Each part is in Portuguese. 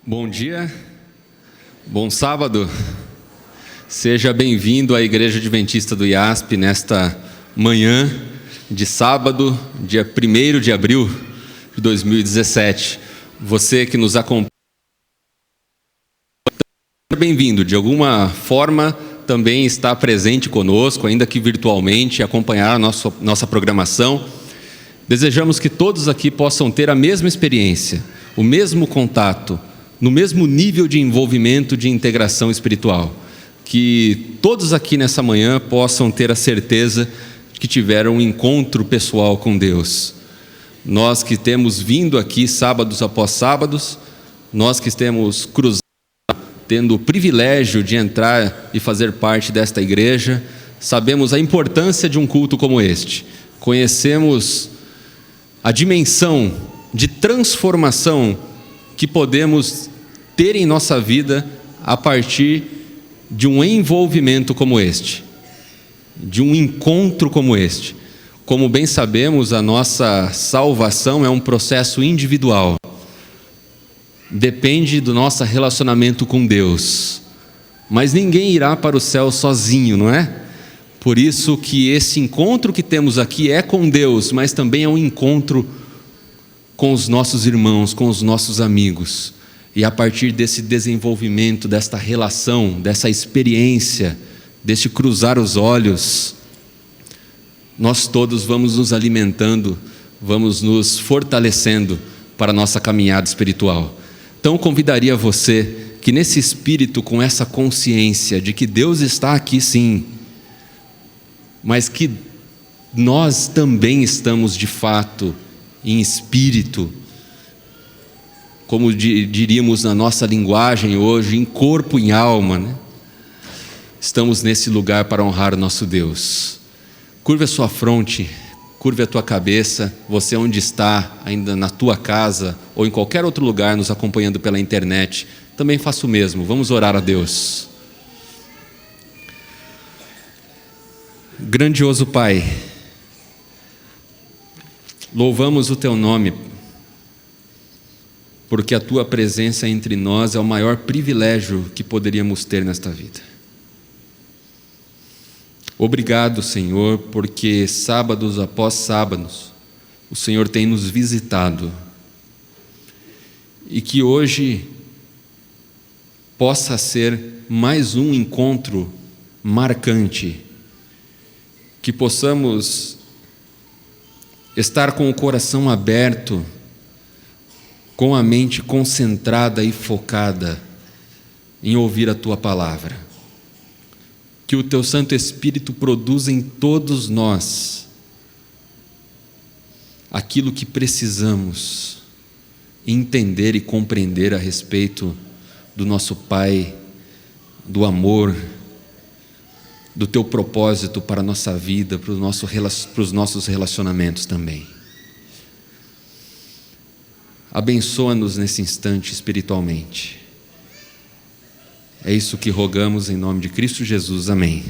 Bom dia, bom sábado, seja bem-vindo à Igreja Adventista do IASP nesta manhã de sábado, dia 1º de abril de 2017. Você que nos acompanha, bem-vindo, de alguma forma também está presente conosco, ainda que virtualmente, acompanhar a nossa programação. Desejamos que todos aqui possam ter a mesma experiência, o mesmo contato, no mesmo nível de envolvimento, de integração espiritual. Que todos aqui nessa manhã possam ter a certeza de que tiveram um encontro pessoal com Deus. Nós que temos vindo aqui sábados após sábados, nós que temos cruzado, tendo o privilégio de entrar e fazer parte desta igreja, sabemos a importância de um culto como este. Conhecemos a dimensão de transformação que podemos ter em nossa vida a partir de um envolvimento como este, de um encontro como este. Como bem sabemos, a nossa salvação é um processo individual. Depende do nosso relacionamento com Deus. Mas ninguém irá para o céu sozinho, não é? Por isso que esse encontro que temos aqui é com Deus, mas também é um encontro com os nossos irmãos, com os nossos amigos. E a partir desse desenvolvimento, desta relação, dessa experiência, deste cruzar os olhos, nós todos vamos nos alimentando, vamos nos fortalecendo para a nossa caminhada espiritual. Então convidaria você que nesse espírito, com essa consciência de que Deus está aqui sim, mas que nós também estamos de fato em espírito, como diríamos na nossa linguagem hoje, em corpo e em alma, né? Estamos nesse lugar para honrar o nosso Deus. Curve a sua fronte, curve a tua cabeça, você onde está, ainda na tua casa ou em qualquer outro lugar nos acompanhando pela internet, também faça o mesmo. Vamos orar a Deus. Grandioso Pai, louvamos o Teu nome, porque a Tua presença entre nós é o maior privilégio que poderíamos ter nesta vida. Obrigado, Senhor, porque sábados após sábados, o Senhor tem nos visitado, e que hoje possa ser mais um encontro marcante, que possamos estar com o coração aberto, com a mente concentrada e focada em ouvir a Tua palavra. Que o Teu Santo Espírito produza em todos nós aquilo que precisamos entender e compreender a respeito do nosso Pai, do amor, do Teu propósito para a nossa vida, para os nossos relacionamentos também. Abençoa-nos nesse instante espiritualmente. É isso que rogamos em nome de Cristo Jesus. Amém.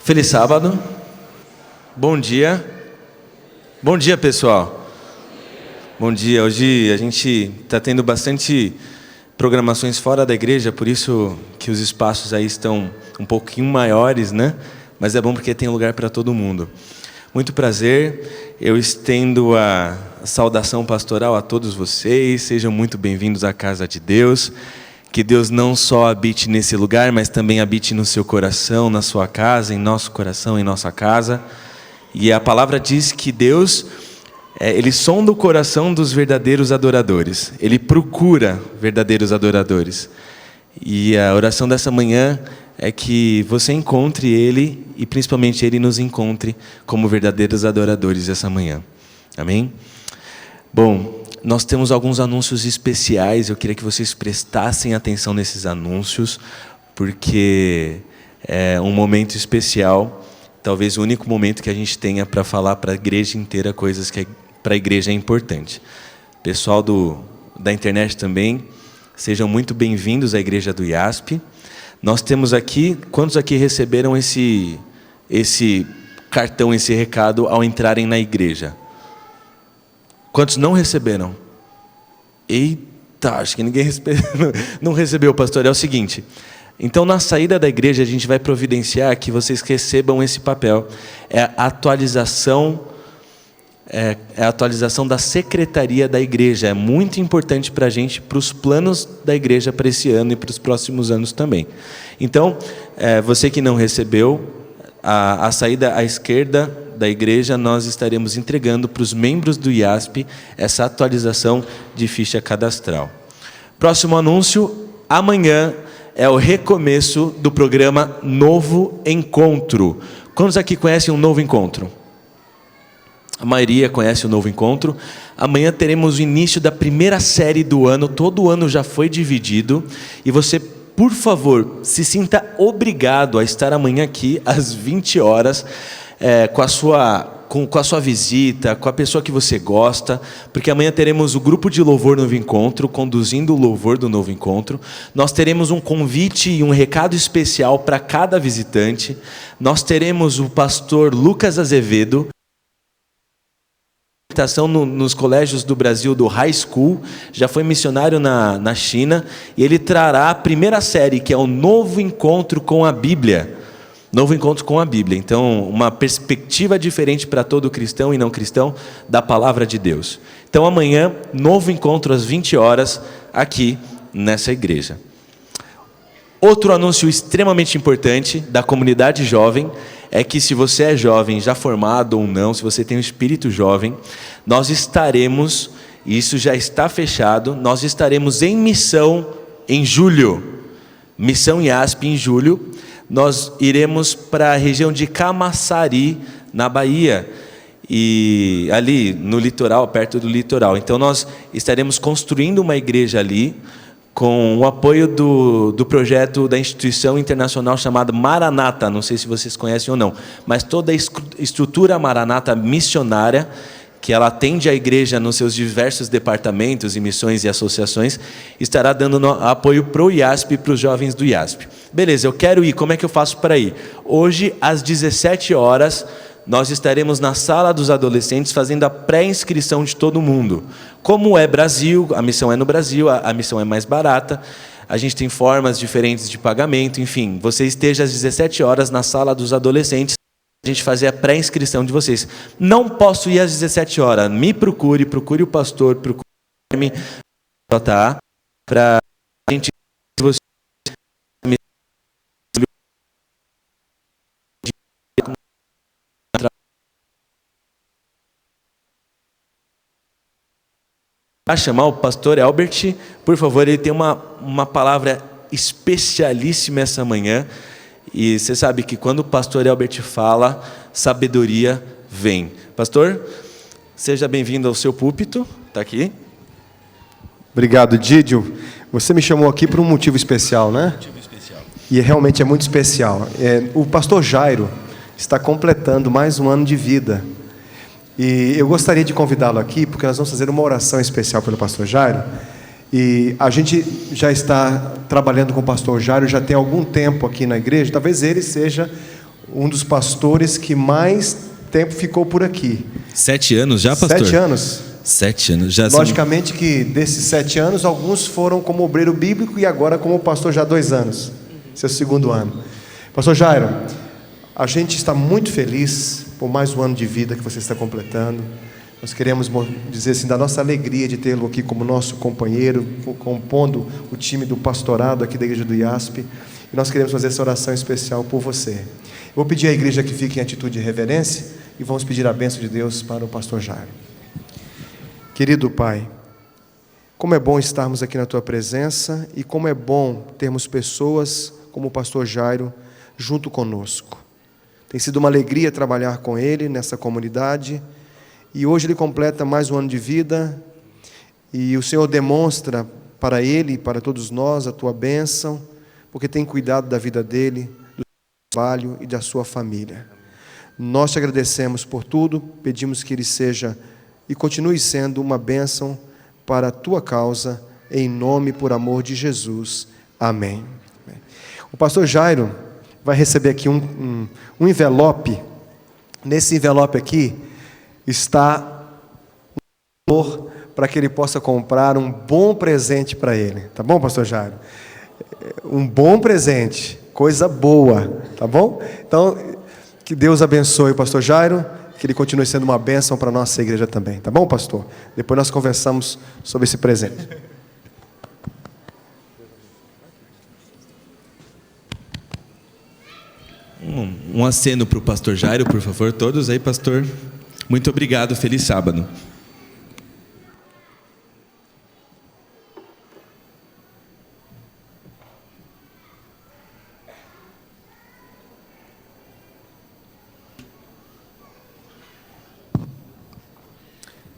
Feliz sábado. Bom dia. Bom dia, pessoal. Bom dia. Hoje a gente está tendo bastante programações fora da igreja, por isso que os espaços aí estão um pouquinho maiores, né? Mas é bom porque tem lugar para todo mundo. Muito prazer. Eu estendo a saudação pastoral a todos vocês. Sejam muito bem-vindos à casa de Deus. Que Deus não só habite nesse lugar, mas também habite no seu coração, na sua casa, em nosso coração, em nossa casa. E a palavra diz que Deus, Ele sonda o coração dos verdadeiros adoradores. Ele procura verdadeiros adoradores. E a oração dessa manhã é que você encontre Ele e principalmente Ele nos encontre como verdadeiros adoradores essa manhã. Amém? Bom, nós temos alguns anúncios especiais, eu queria que vocês prestassem atenção nesses anúncios, porque é um momento especial, talvez o único momento que a gente tenha para falar para a igreja inteira coisas que para a igreja é importante. Pessoal da internet também, sejam muito bem-vindos à igreja do IASP. Nós temos aqui, quantos aqui receberam esse cartão, esse recado ao entrarem na igreja? Quantos não receberam? Eita, acho que ninguém não recebeu, pastor. É o seguinte, então na saída da igreja a gente vai providenciar que vocês recebam esse papel. É a atualização da secretaria da igreja. É muito importante para a gente, para os planos da igreja para esse ano e para os próximos anos também. Então, você que não recebeu, a saída à esquerda da igreja, nós estaremos entregando para os membros do IASP essa atualização de ficha cadastral. Próximo anúncio, amanhã é o recomeço do programa Novo Encontro. Quantos aqui conhecem um Novo Encontro? A maioria conhece o Novo Encontro. Amanhã teremos o início da primeira série do ano, todo o ano já foi dividido, e você, por favor, se sinta obrigado a estar amanhã aqui às 20 horas, com a sua visita, com a pessoa que você gosta, porque amanhã teremos o grupo de louvor Novo Encontro, conduzindo o louvor do Novo Encontro. Nós teremos um convite e um recado especial para cada visitante. Nós teremos o pastor Lucas Azevedo, nos colégios do Brasil, do High School, já foi missionário na China, e ele trará a primeira série, que é o Novo Encontro com a Bíblia. Novo Encontro com a Bíblia. Então, uma perspectiva diferente para todo cristão e não cristão da palavra de Deus. Então, amanhã, Novo Encontro às 20 horas, aqui nessa igreja. Outro anúncio extremamente importante da comunidade jovem é que, se você é jovem, já formado ou não, se você tem um espírito jovem, nós estaremos, e isso já está fechado, nós estaremos em missão em julho. Missão IASP em julho. Nós iremos para a região de Camaçari, na Bahia, e ali no litoral, perto do litoral. Então nós estaremos construindo uma igreja ali, com o apoio do projeto da instituição internacional chamada Maranata. Não sei se vocês conhecem ou não, mas toda a estrutura Maranata missionária, que ela atende a igreja nos seus diversos departamentos e missões e associações, estará dando apoio para o IASP e para os jovens do IASP. Beleza, eu quero ir, como é que eu faço para ir? Hoje, às 17 horas, nós estaremos na sala dos adolescentes fazendo a pré-inscrição de todo mundo. Como é Brasil, a missão é no Brasil, a missão é mais barata, a gente tem formas diferentes de pagamento, enfim, você esteja às 17 horas na sala dos adolescentes, a gente fazer a pré-inscrição de vocês. Não posso ir às 17 horas, me procure o pastor, procure-me, tá? Para a gente... A chamar o pastor Albert, por favor, ele tem uma palavra especialíssima essa manhã, e você sabe que quando o pastor Albert fala, sabedoria vem. Pastor, seja bem-vindo ao seu púlpito, está aqui. Obrigado, Didio. Você me chamou aqui por um motivo especial, né? Motivo especial. E realmente é muito especial. O pastor Jairo está completando mais um ano de vida. E eu gostaria de convidá-lo aqui, porque nós vamos fazer uma oração especial pelo pastor Jairo. E a gente já está trabalhando com o pastor Jairo, já tem algum tempo aqui na igreja. Talvez ele seja um dos pastores que mais tempo ficou por aqui. 7 anos já, pastor? 7 anos. 7 anos. Já Logicamente que desses 7 anos, alguns foram como obreiro bíblico e agora como pastor já há 2 anos. Esse é o 2º ano. Pastor Jairo, a gente está muito feliz por mais um ano de vida que você está completando. Nós queremos dizer assim, da nossa alegria de tê-lo aqui como nosso companheiro, compondo o time do pastorado aqui da igreja do IASP. E nós queremos fazer essa oração especial por você. Eu vou pedir à igreja que fique em atitude de reverência e vamos pedir a bênção de Deus para o pastor Jairo. Querido Pai, como é bom estarmos aqui na Tua presença e como é bom termos pessoas como o pastor Jairo junto conosco. Tem sido uma alegria trabalhar com ele nessa comunidade e hoje ele completa mais um ano de vida e o Senhor demonstra para ele e para todos nós a Tua bênção, porque tem cuidado da vida dele, do seu trabalho e da sua família. Nós te agradecemos por tudo, pedimos que ele seja e continue sendo uma bênção para a Tua causa, em nome e por amor de Jesus. Amém. O pastor Jairo vai receber aqui um envelope. Nesse envelope aqui está um valor para que ele possa comprar um bom presente para ele. Tá bom, pastor Jairo? Um bom presente, coisa boa, tá bom? Então, que Deus abençoe o pastor Jairo, que ele continue sendo uma bênção para a nossa igreja também, tá bom, pastor? Depois nós conversamos sobre esse presente. Um aceno para o pastor Jairo, por favor, todos aí, pastor. Muito obrigado, feliz sábado.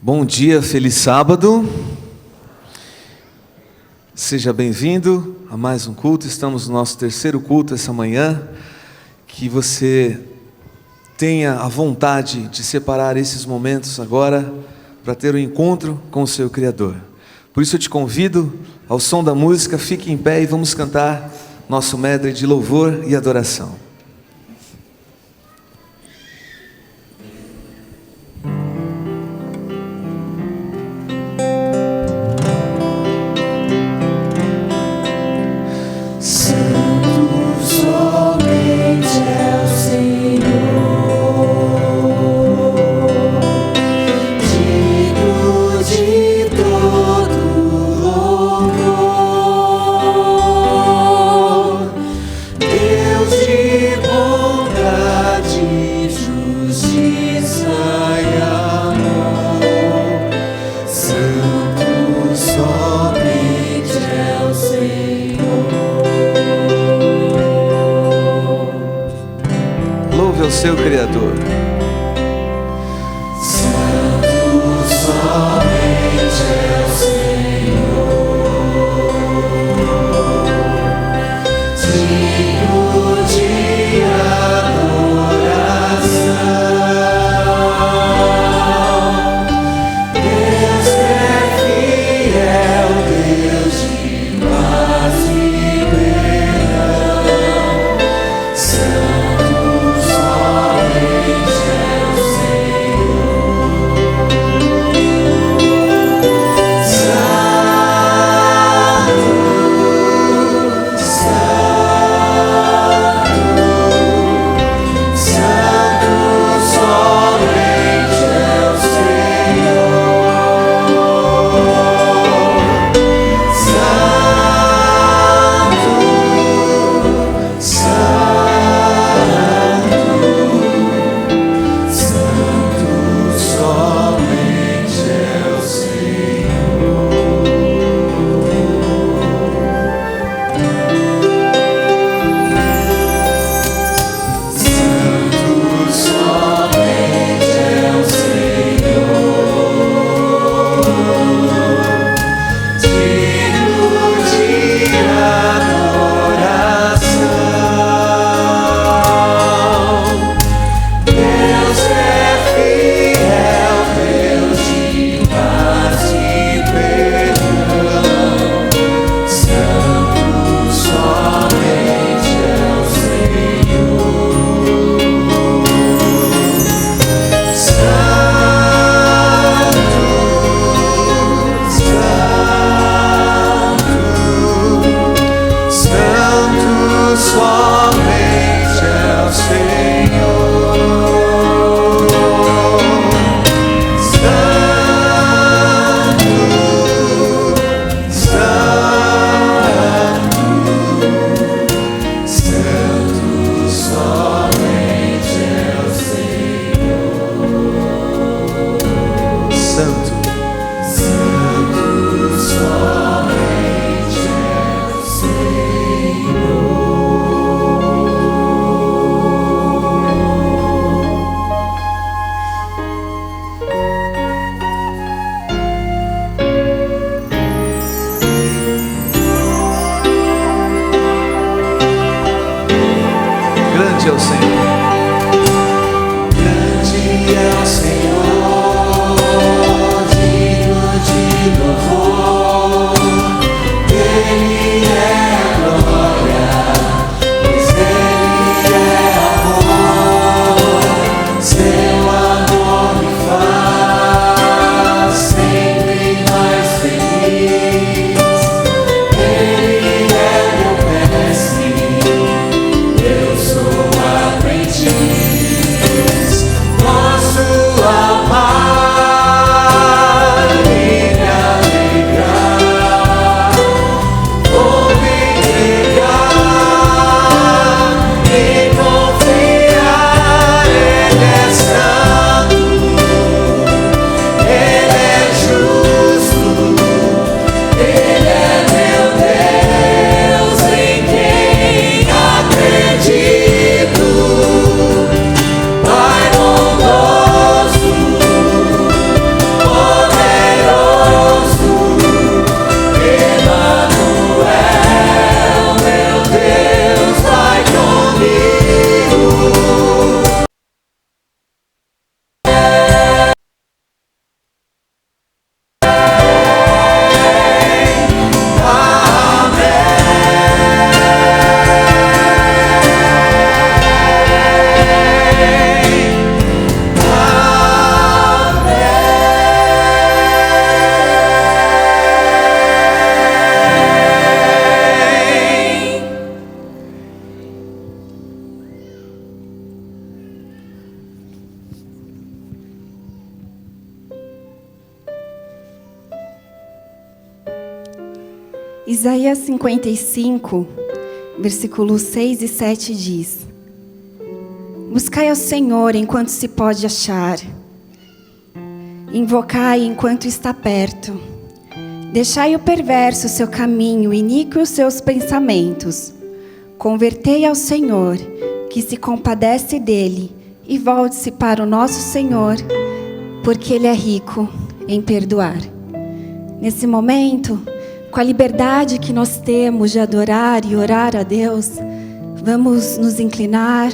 Bom dia, feliz sábado. Seja bem-vindo a mais um culto. Estamos no nosso 3º culto essa manhã. Que você tenha a vontade de separar esses momentos agora para ter um encontro com o seu Criador. Por isso eu te convido, ao som da música, fique em pé e vamos cantar nosso medley de louvor e adoração. Seu Criador. Santo somente é o Senhor, digno de adoração. Deus é fiel, Deus de paz e perdão. Santo somente Isaías 55, versículos 6 e 7 diz: Buscai ao Senhor enquanto se pode achar, invocai enquanto está perto. Deixai o perverso o seu caminho, iníquo os seus pensamentos. Convertei ao Senhor, que se compadece dele, e volte-se para o nosso Senhor, porque Ele é rico em perdoar. Nesse momento, com a liberdade que nós temos de adorar e orar a Deus, vamos nos inclinar,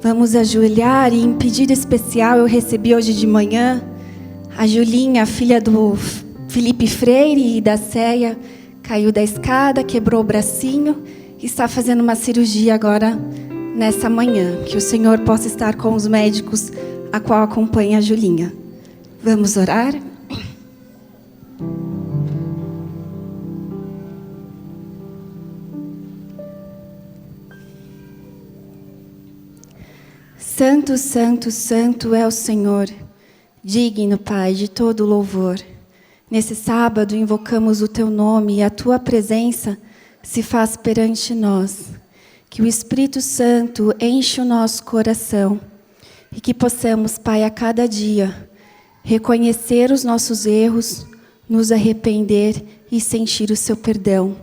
vamos ajoelhar, e em pedido especial eu recebi hoje de manhã a Julinha, filha do Felipe Freire e da Céia, caiu da escada, quebrou o bracinho e está fazendo uma cirurgia agora nessa manhã. Que o Senhor possa estar com os médicos a qual acompanha a Julinha. Vamos orar? Santo, santo, santo é o Senhor, digno, Pai, de todo louvor. Nesse sábado invocamos o Teu nome e a Tua presença se faz perante nós. Que o Espírito Santo enche o nosso coração e que possamos, Pai, a cada dia reconhecer os nossos erros, nos arrepender e sentir o Seu perdão.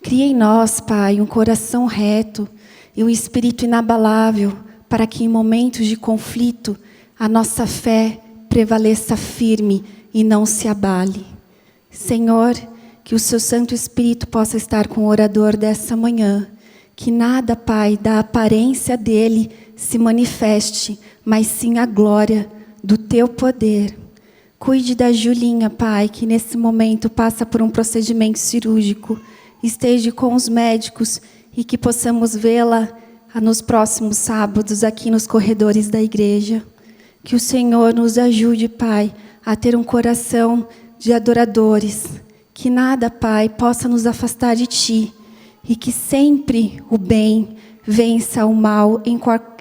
Cria em nós, Pai, um coração reto e um espírito inabalável, para que em momentos de conflito a nossa fé prevaleça firme e não se abale. Senhor, que o Seu Santo Espírito possa estar com o orador dessa manhã, que nada, Pai, da aparência dele se manifeste, mas sim a glória do Teu poder. Cuide da Julinha, Pai, que nesse momento passa por um procedimento cirúrgico, esteja com os médicos e que possamos vê-la nos próximos sábados aqui nos corredores da igreja. Que o Senhor nos ajude, Pai, a ter um coração de adoradores. Que nada, Pai, possa nos afastar de Ti. E que sempre o bem vença o mal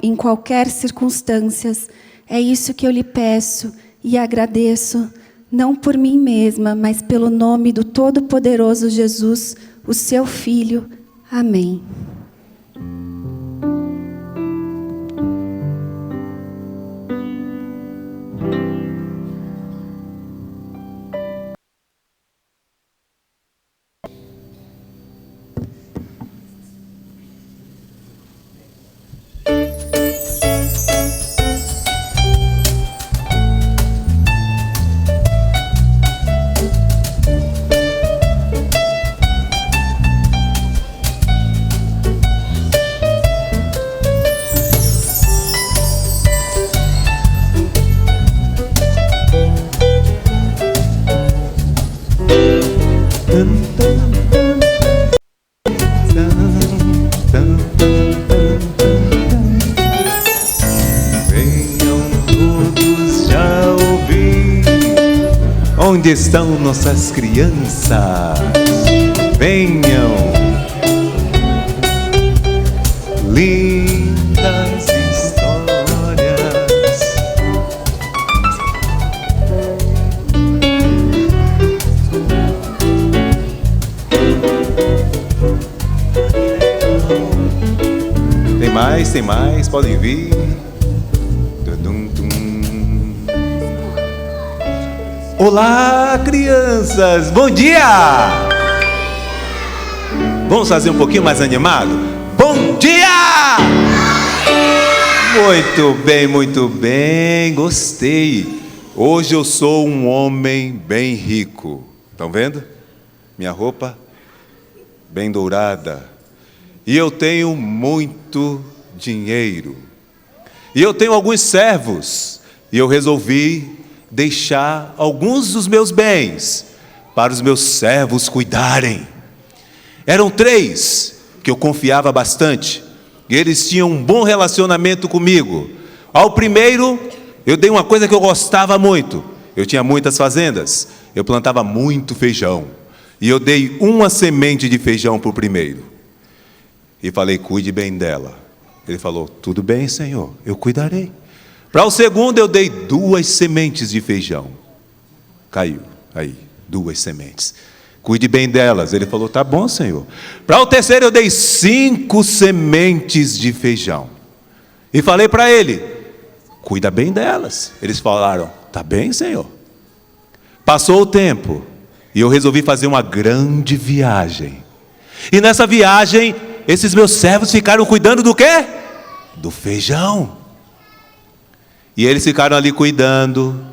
em qualquer circunstância. É isso que eu lhe peço e agradeço, não por mim mesma, mas pelo nome do Todo-Poderoso Jesus, o Seu Filho. Amém. Onde estão nossas crianças? Venham, lindas histórias. Tem mais, podem vir. Olá, crianças! Bom dia! Vamos fazer um pouquinho mais animado? Bom dia! Muito bem, gostei. Hoje eu sou um homem bem rico. Estão vendo? Minha roupa bem dourada. E eu tenho muito dinheiro. E eu tenho alguns servos. E eu resolvi deixar alguns dos meus bens para os meus servos cuidarem. Eram 3 que eu confiava bastante, e eles tinham um bom relacionamento comigo. Ao primeiro, eu dei uma coisa que eu gostava muito. Eu tinha muitas fazendas, eu plantava muito feijão, e eu dei uma semente de feijão para o primeiro, e falei: cuide bem dela. Ele falou: tudo bem, Senhor, eu cuidarei. Para o segundo eu dei 2 sementes de feijão. Caiu, aí, 2 sementes. Cuide bem delas. Ele falou, tá bom, Senhor. Para o terceiro eu dei 5 sementes de feijão. E falei para ele, cuida bem delas. Eles falaram, tá bem, Senhor. Passou o tempo e eu resolvi fazer uma grande viagem. E nessa viagem, esses meus servos ficaram cuidando do quê? Do feijão. E eles ficaram ali cuidando.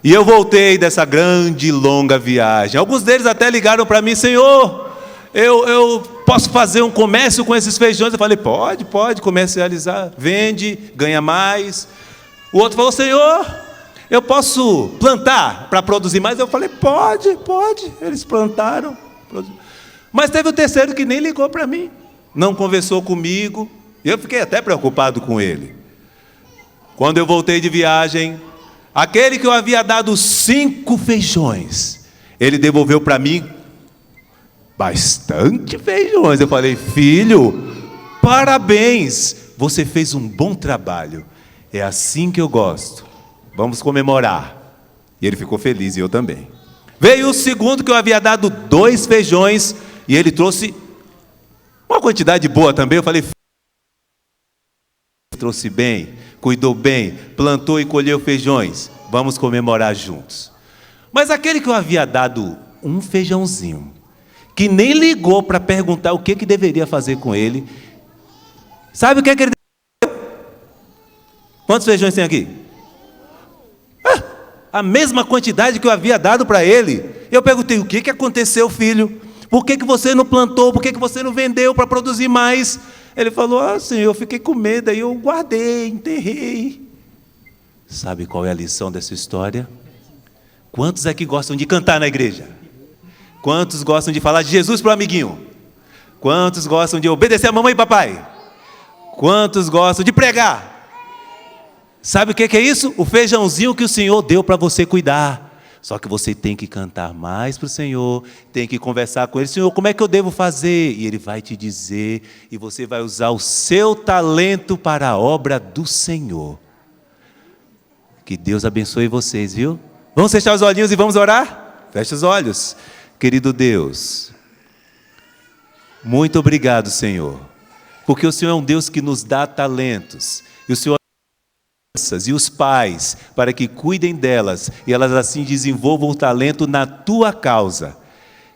E eu voltei dessa grande e longa viagem. Alguns deles até ligaram para mim, Senhor, eu posso fazer um comércio com esses feijões? Eu falei, pode comercializar, vende, ganha mais. O outro falou, Senhor, eu posso plantar para produzir mais? Eu falei, pode. Eles plantaram. Mas teve o terceiro que nem ligou para mim, não conversou comigo, e eu fiquei até preocupado com ele. Quando eu voltei de viagem, aquele que eu havia dado 5 feijões, ele devolveu para mim bastante feijões. Eu falei, filho, parabéns, você fez um bom trabalho, é assim que eu gosto, vamos comemorar. E ele ficou feliz e eu também. Veio o segundo que eu havia dado 2 feijões, e ele trouxe uma quantidade boa também. Eu falei, trouxe bem, cuidou bem, plantou e colheu feijões, vamos comemorar juntos. Mas aquele que eu havia dado um feijãozinho, que nem ligou para perguntar o que deveria fazer com ele, sabe o que ele deu? Quantos feijões tem aqui? A mesma quantidade que eu havia dado para ele. Eu perguntei, o que aconteceu, filho? Por que você não plantou? Por que você não vendeu para produzir mais? Ele falou, Senhor, eu fiquei com medo, aí eu guardei, enterrei. Sabe qual é a lição dessa história? Quantos aqui gostam de cantar na igreja? Quantos gostam de falar de Jesus para o amiguinho? Quantos gostam de obedecer a mamãe e papai? Quantos gostam de pregar? Sabe o que é isso? O feijãozinho que o Senhor deu para você cuidar. Só que você tem que cantar mais para o Senhor, tem que conversar com Ele. Senhor, como é que eu devo fazer? E Ele vai te dizer, e você vai usar o seu talento para a obra do Senhor. Que Deus abençoe vocês, viu? Vamos fechar os olhinhos e vamos orar? Feche os olhos. Querido Deus, muito obrigado, Senhor, porque o Senhor é um Deus que nos dá talentos, e o Senhor e os pais, para que cuidem delas, e elas assim desenvolvam o talento na tua causa.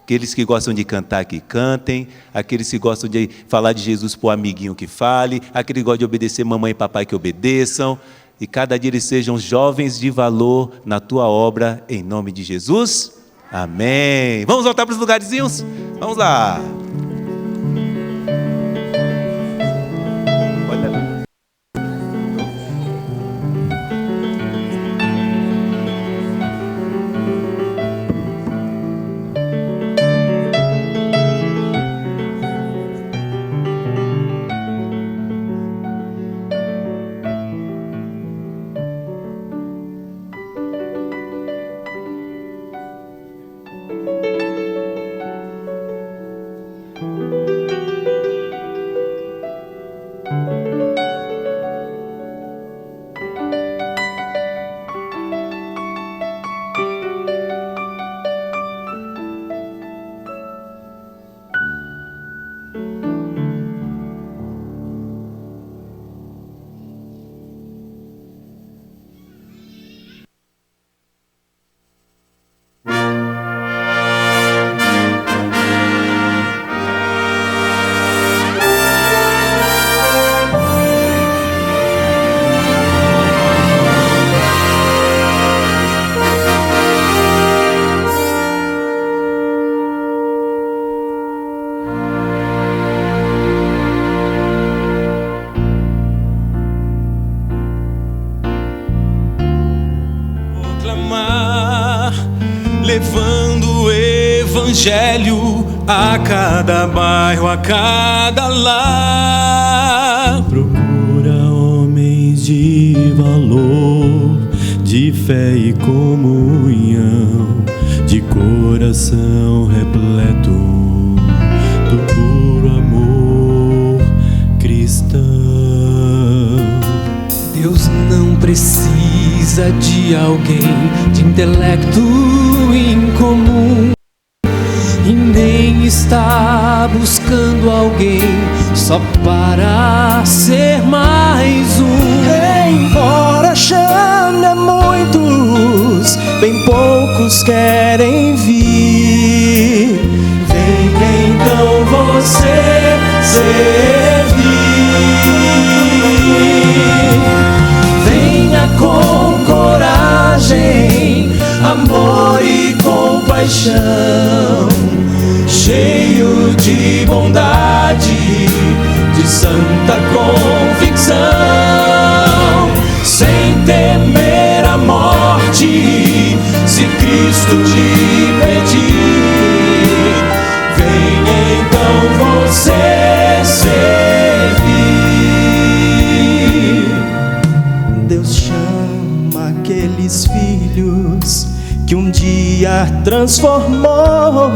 Aqueles que gostam de cantar, que cantem. Aqueles que gostam de falar de Jesus para o amiguinho, que fale. Aqueles que gostam de obedecer mamãe e papai, que obedeçam. E cada dia eles sejam jovens de valor na tua obra, em nome de Jesus. Amém. Vamos voltar para os lugarzinhos? Vamos lá. Levando o evangelho a cada bairro, a cada lar. Procura homens de valor, de fé e comunhão, de coração repleto do puro amor cristão. Deus não precisa de alguém de intelecto incomum, e Quem está buscando alguém só para ser mais um? Embora chame a muitos, bem poucos querem vir. Vem então você servir. Venha com coragem, amor e compaixão, cheio de bondade, de santa convicção, sem temer a morte, se Cristo te pedir. Venha então você servir. Deus chama aqueles filhos que um dia transformou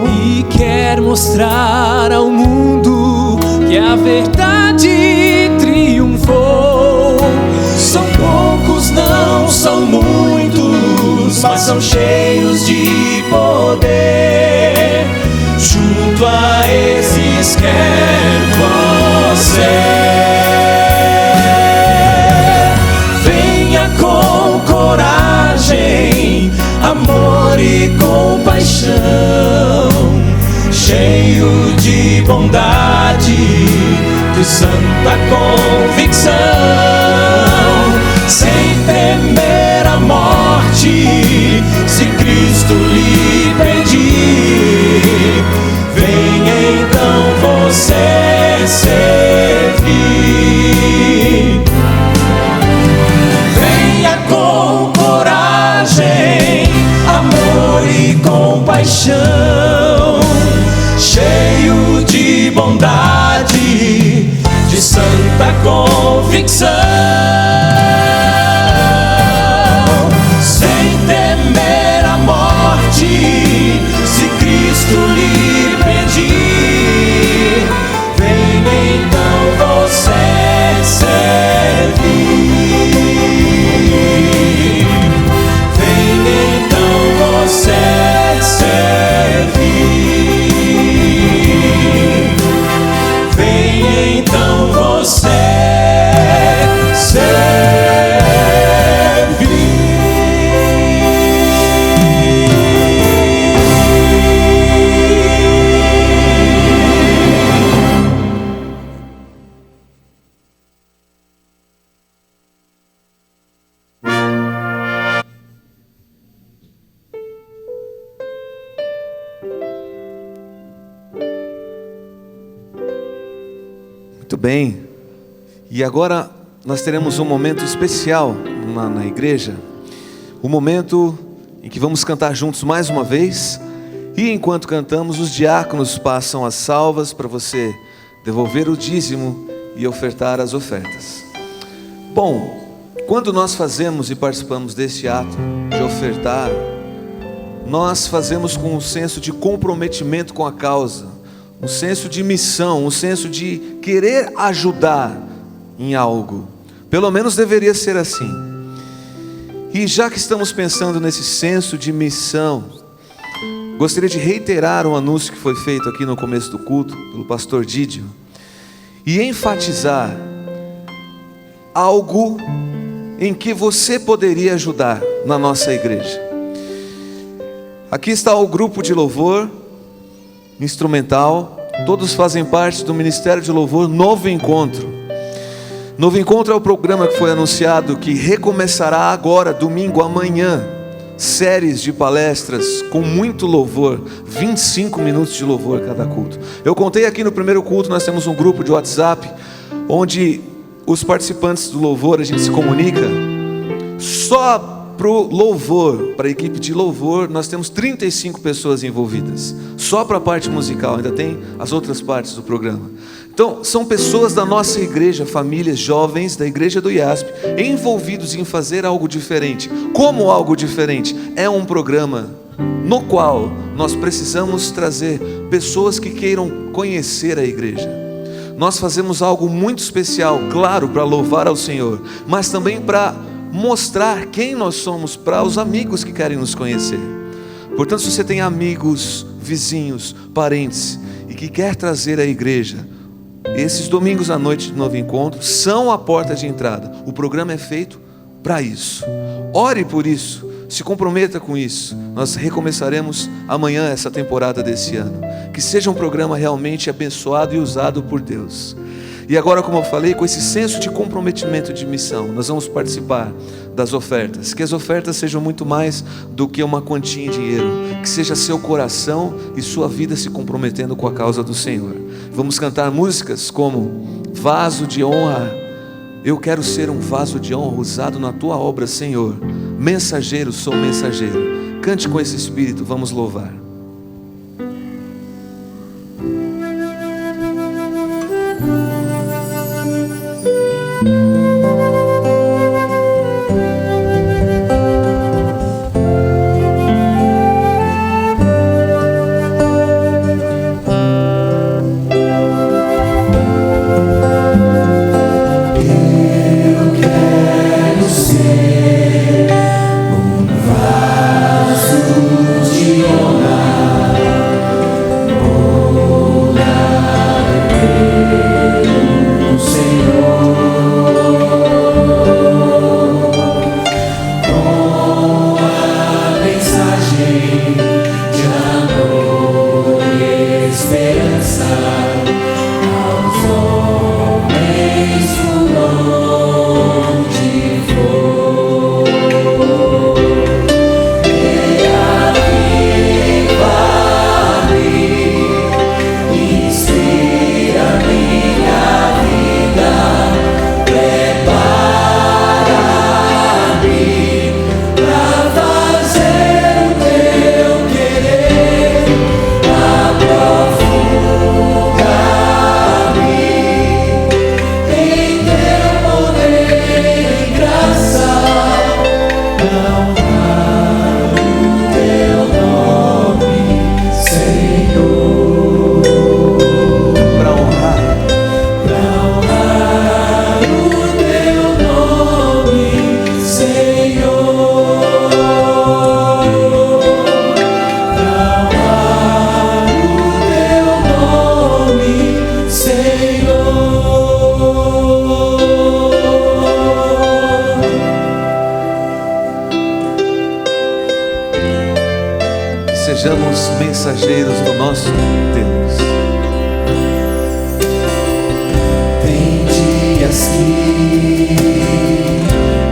e quer mostrar ao mundo que a verdade triunfou. São poucos, não são muitos, mas são cheios de poder. Junto a esses quer você. Venha com coragem, amor e compaixão, cheio de bondade, de santa convicção, sem temer a morte, se Cristo lhe pedir. Venha então você servir. Venha com coragem, amor e compaixão, cheio de bondade, de santa convicção, sem temer a morte, se Cristo lhe pedir. Venha então você servir. Venha então você servir. Venha então você Muito bem, e agora nós teremos um momento especial na igreja, um momento em que vamos cantar juntos mais uma vez, e enquanto cantamos, os diáconos passam as salvas para você devolver o dízimo e ofertar as ofertas. Bom, quando nós fazemos e participamos desse ato de ofertar, nós fazemos com um senso de comprometimento com a causa, um senso de missão, um senso de querer ajudar em algo. Pelo menos deveria ser assim. E já que estamos pensando nesse senso de missão, gostaria de reiterar um anúncio que foi feito aqui no começo do culto pelo pastor Didio e enfatizar algo em que você poderia ajudar na nossa igreja. Aqui está o grupo de louvor instrumental, todos fazem parte do Ministério de Louvor Novo Encontro. Novo Encontro é o programa que foi anunciado que recomeçará agora, domingo, amanhã, séries de palestras com muito louvor, 25 minutos de louvor cada culto. Eu contei aqui no primeiro culto, nós temos um grupo de WhatsApp, onde os participantes do louvor, a gente se comunica. Só para o louvor, para a equipe de louvor, nós temos 35 pessoas envolvidas. Só para a parte musical, ainda tem as outras partes do programa. Então, são pessoas da nossa igreja, famílias, jovens da igreja do IASP, envolvidos em fazer algo diferente. Como algo diferente? É um programa no qual nós precisamos trazer pessoas que queiram conhecer a igreja. Nós fazemos algo muito especial, claro, para louvar ao Senhor, mas também para mostrar quem nós somos para os amigos que querem nos conhecer. Portanto, se você tem amigos, vizinhos, parentes, e que quer trazer à igreja, esses domingos à noite de Novo Encontro são a porta de entrada. O programa é feito para isso. Ore por isso, se comprometa com isso. Nós recomeçaremos amanhã essa temporada desse ano. Que seja um programa realmente abençoado e usado por Deus. E agora, como eu falei, com esse senso de comprometimento de missão, nós vamos participar das ofertas. Que as ofertas sejam muito mais do que uma quantia em dinheiro. Que seja seu coração e sua vida se comprometendo com a causa do Senhor. Vamos cantar músicas como Vaso de Honra. Eu quero ser um vaso de honra usado na tua obra, Senhor. Mensageiro, sou mensageiro. Cante com esse espírito, vamos louvar. Sejamos mensageiros do nosso Deus. Tem dias que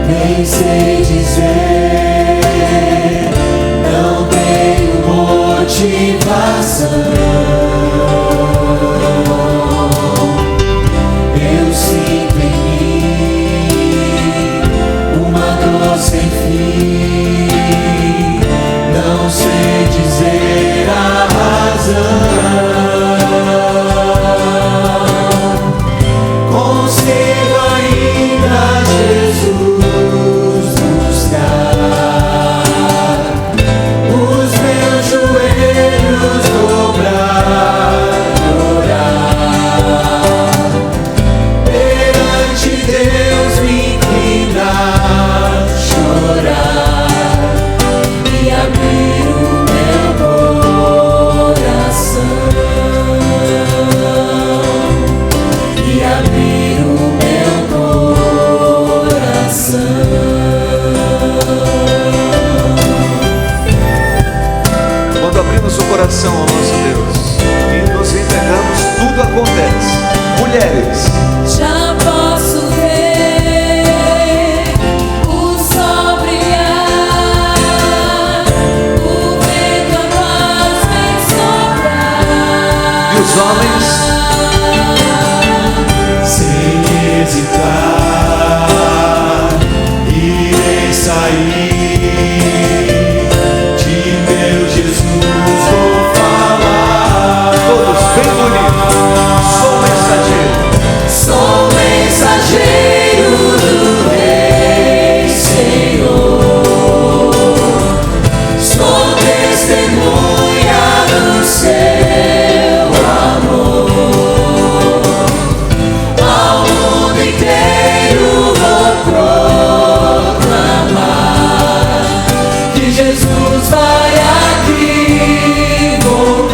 nem sei dizer, não tenho motivação. Eu sinto em mim uma dor sem fim. Não sei dizer a razão. Consigo ainda, Jesus, buscar os meus joelhos dobrar, orar, perante Deus me inclinar, chorar e abrir o meu coração, e abrir o meu coração. Quando abrimos o coração ao nosso Deus e nos entregamos, tudo acontece. Mulheres, Já posso ver o sol brilhar, o vento a paz vem soprar. e os homens, Sem hesitar, irei sair, de meu Jesus vou falar. todos bem bonitos. Sou mensageiro. Sou mensageiro do Rei, Senhor. Sou testemunha do seu amor. Ao mundo inteiro vou proclamar que Jesus vai aqui voltar.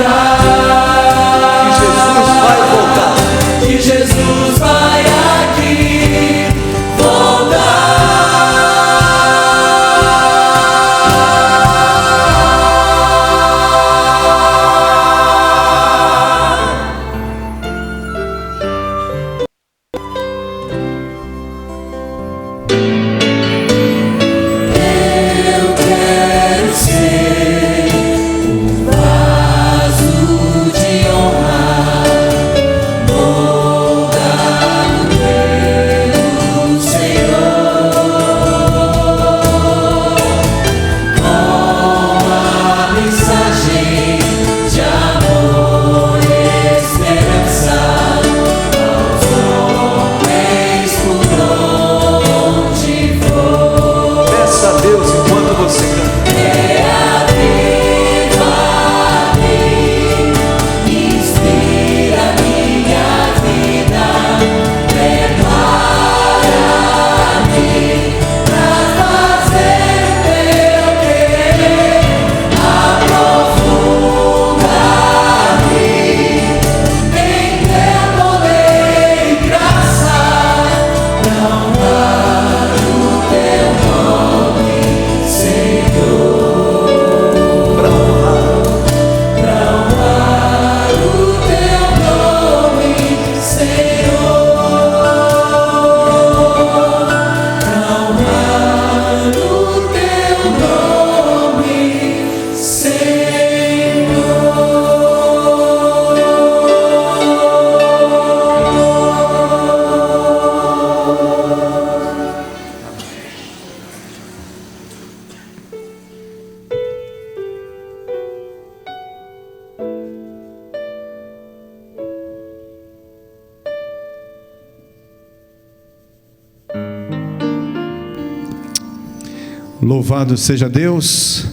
Louvado seja Deus.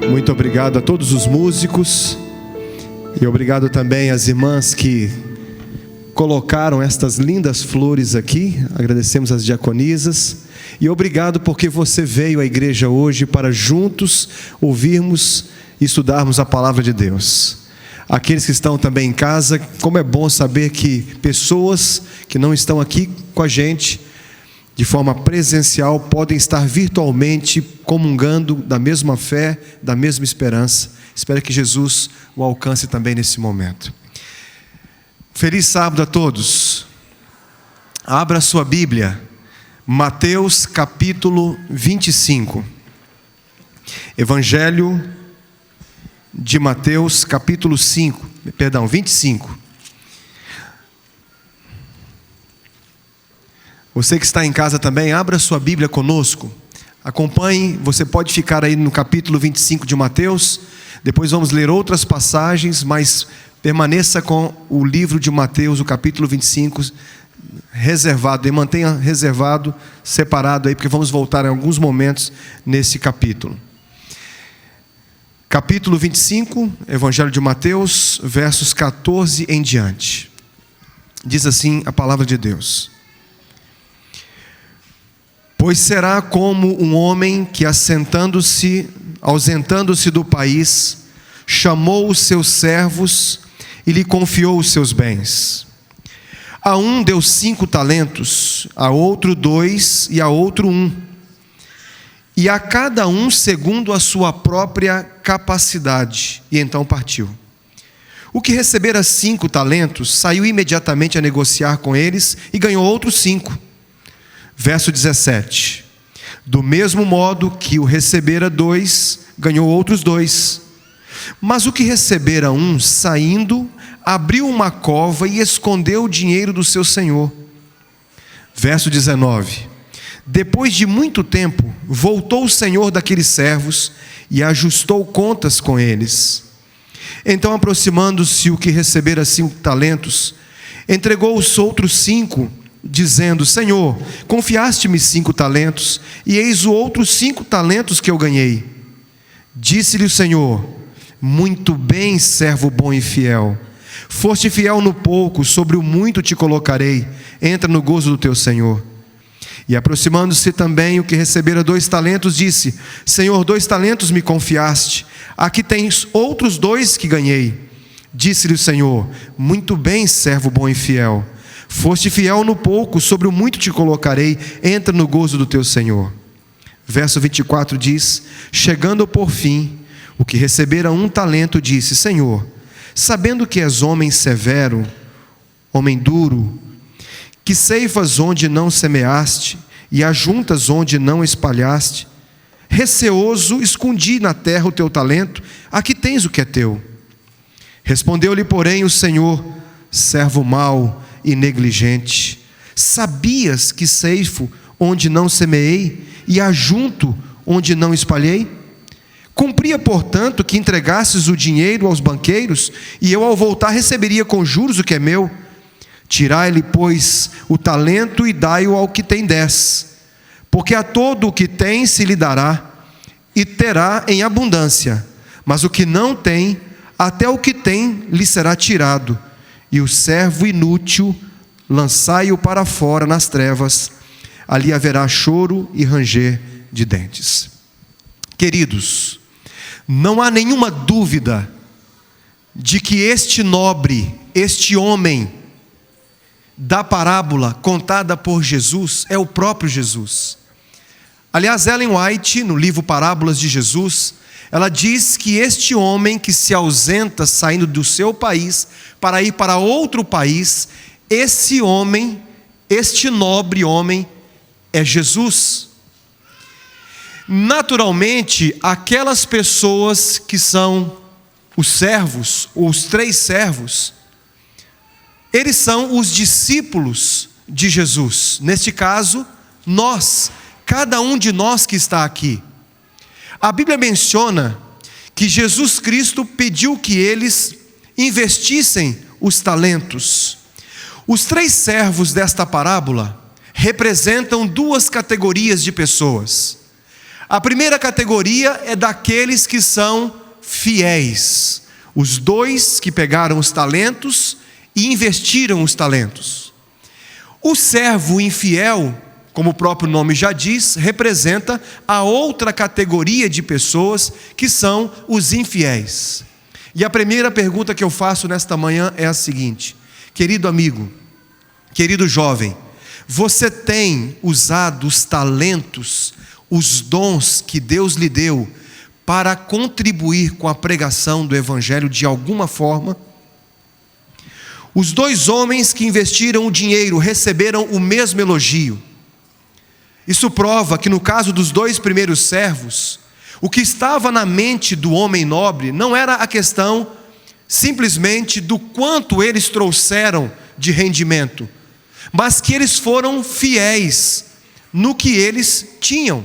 Muito obrigado a todos os músicos e obrigado também às irmãs que colocaram estas lindas flores aqui. Agradecemos às diaconisas e obrigado porque você veio à igreja hoje para juntos ouvirmos e estudarmos a palavra de Deus. Aqueles que estão também em casa, como é bom saber que pessoas que não estão aqui com a gente de forma presencial podem estar virtualmente comungando da mesma fé, da mesma esperança. Espero que Jesus o alcance também nesse momento. Feliz sábado a todos. Abra sua Bíblia, Mateus capítulo 25. Evangelho de Mateus capítulo 25. Você que está em casa também, abra sua Bíblia conosco. Acompanhe, você pode ficar aí no capítulo 25 de Mateus. Depois vamos ler outras passagens, mas permaneça com o livro de Mateus, o capítulo 25, reservado. E mantenha reservado, separado aí, porque vamos voltar em alguns momentos nesse capítulo. Capítulo 25, Evangelho de Mateus, versos 14 em diante. Diz assim a palavra de Deus: Pois será como um homem que, ausentando-se do país, chamou os seus servos e lhe confiou os seus bens. A um deu 5 talentos, a outro 2 e a outro 1. E a cada um segundo a sua própria capacidade. E então partiu. O que recebera 5 talentos, saiu imediatamente a negociar com eles e ganhou outros 5. Verso 17: Do mesmo modo que o recebera 2, ganhou outros 2. Mas o que recebera 1, saindo, abriu uma cova e escondeu o dinheiro do seu senhor. Verso 19: Depois de muito tempo, voltou o senhor daqueles servos e ajustou contas com eles. Então, aproximando-se o que recebera 5 talentos, entregou os outros 5, dizendo: Senhor, confiaste-me 5 talentos, e eis os outros 5 talentos que eu ganhei. Disse-lhe o Senhor: Muito bem, servo bom e fiel. Foste fiel no pouco, sobre o muito te colocarei. Entra no gozo do teu Senhor. E aproximando-se também o que recebera 2 talentos, disse: Senhor, 2 talentos me confiaste, aqui tens outros 2 que ganhei. Disse-lhe o Senhor: Muito bem, servo bom e fiel. Foste fiel no pouco, sobre o muito te colocarei. Entra no gozo do teu Senhor. Verso 24 diz: Chegando por fim, o que recebera 1 talento disse: Senhor, sabendo que és homem severo, homem duro, que ceifas onde não semeaste e ajuntas onde não espalhaste, receoso escondi na terra o teu talento, aqui tens o que é teu. Respondeu-lhe, porém, o Senhor: Servo mau e negligente, sabias que ceifo onde não semeei e ajunto onde não espalhei? Cumpria, portanto, que entregasses o dinheiro aos banqueiros, e eu, ao voltar, receberia com juros o que é meu. Tirai-lhe, pois, o talento e dai-o ao que tem 10, porque a todo o que tem se lhe dará, e terá em abundância, mas o que não tem, até o que tem lhe será tirado. E o servo inútil, lançai-o para fora nas trevas, ali haverá choro e ranger de dentes. Queridos, não há nenhuma dúvida de que este nobre, este homem, da parábola contada por Jesus é o próprio Jesus. Aliás, Ellen White, no livro Parábolas de Jesus, ela diz que este homem que se ausenta saindo do seu país para ir para outro país, esse homem, este nobre homem, é Jesus. Naturalmente, aquelas pessoas que são os servos, os 3 servos, eles são os discípulos de Jesus. Neste caso, nós, cada um de nós que está aqui. A Bíblia menciona que Jesus Cristo pediu que eles investissem os talentos. Os 3 servos desta parábola representam 2 categorias de pessoas. A primeira categoria é daqueles que são fiéis. Os 2 que pegaram os talentos e investiram os talentos. O servo infiel, como o próprio nome já diz, representa a outra categoria de pessoas que são os infiéis. E a primeira pergunta que eu faço nesta manhã é a seguinte: querido amigo, querido jovem, você tem usado os talentos, os dons que Deus lhe deu para contribuir com a pregação do Evangelho de alguma forma? Os 2 homens que investiram o dinheiro receberam o mesmo elogio. Isso prova que no caso dos 2 primeiros servos, o que estava na mente do homem nobre não era a questão simplesmente do quanto eles trouxeram de rendimento, mas que eles foram fiéis no que eles tinham.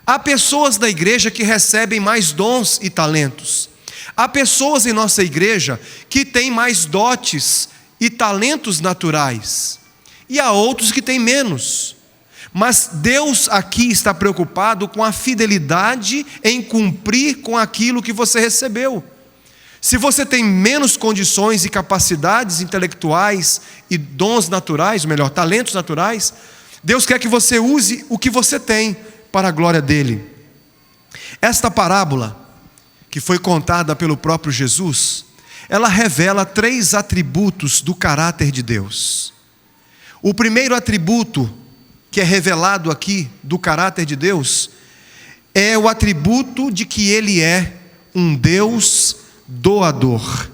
Há pessoas da igreja que recebem mais dons e talentos. Há pessoas em nossa igreja que têm mais dotes e talentos naturais. E há outros que têm menos. Mas Deus aqui está preocupado com a fidelidade em cumprir com aquilo que você recebeu. Se você tem menos condições e capacidades intelectuais e dons naturais, ou melhor, talentos naturais, Deus quer que você use o que você tem para a glória dele. Esta parábola, que foi contada pelo próprio Jesus, ela revela 3 atributos do caráter de Deus. O primeiro atributo que é revelado aqui do caráter de Deus é o atributo de que Ele é um Deus doador.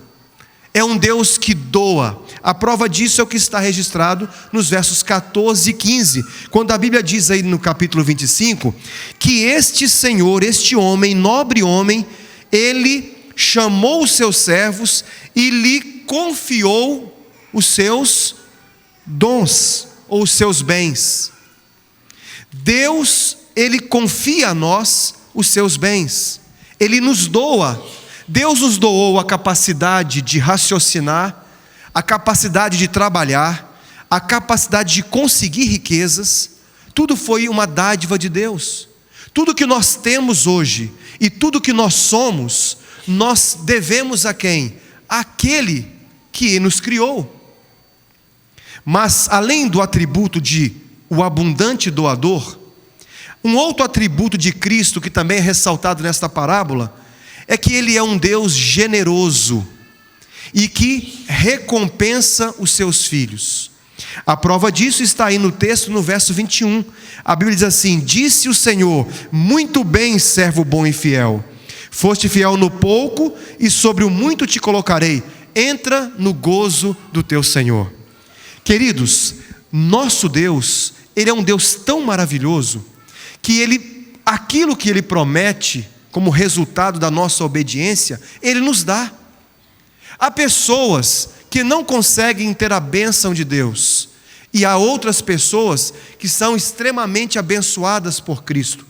É um Deus que doa. A prova disso é o que está registrado nos versos 14 e 15, quando a Bíblia diz aí no capítulo 25, que este Senhor, este homem, nobre homem, ele chamou os seus servos e lhe confiou os seus dons, ou os seus bens. Deus, ele confia a nós os seus bens. Ele nos doa. Deus nos doou a capacidade de raciocinar, a capacidade de trabalhar, a capacidade de conseguir riquezas. Tudo foi uma dádiva de Deus. Tudo que nós temos hoje e tudo que nós somos, nós devemos a quem? Àquele que nos criou. Mas além do atributo de o abundante doador, um outro atributo de Cristo que também é ressaltado nesta parábola é que Ele é um Deus generoso e que recompensa os seus filhos. A prova disso está aí no texto, no verso 21. A Bíblia diz assim: disse o Senhor, muito bem, servo bom e fiel. Foste fiel no pouco e sobre o muito te colocarei. Entra no gozo do teu Senhor. Queridos, nosso Deus, Ele é um Deus tão maravilhoso que aquilo que Ele promete como resultado da nossa obediência, Ele nos dá. Há pessoas que não conseguem ter a bênção de Deus, e há outras pessoas que são extremamente abençoadas por Cristo.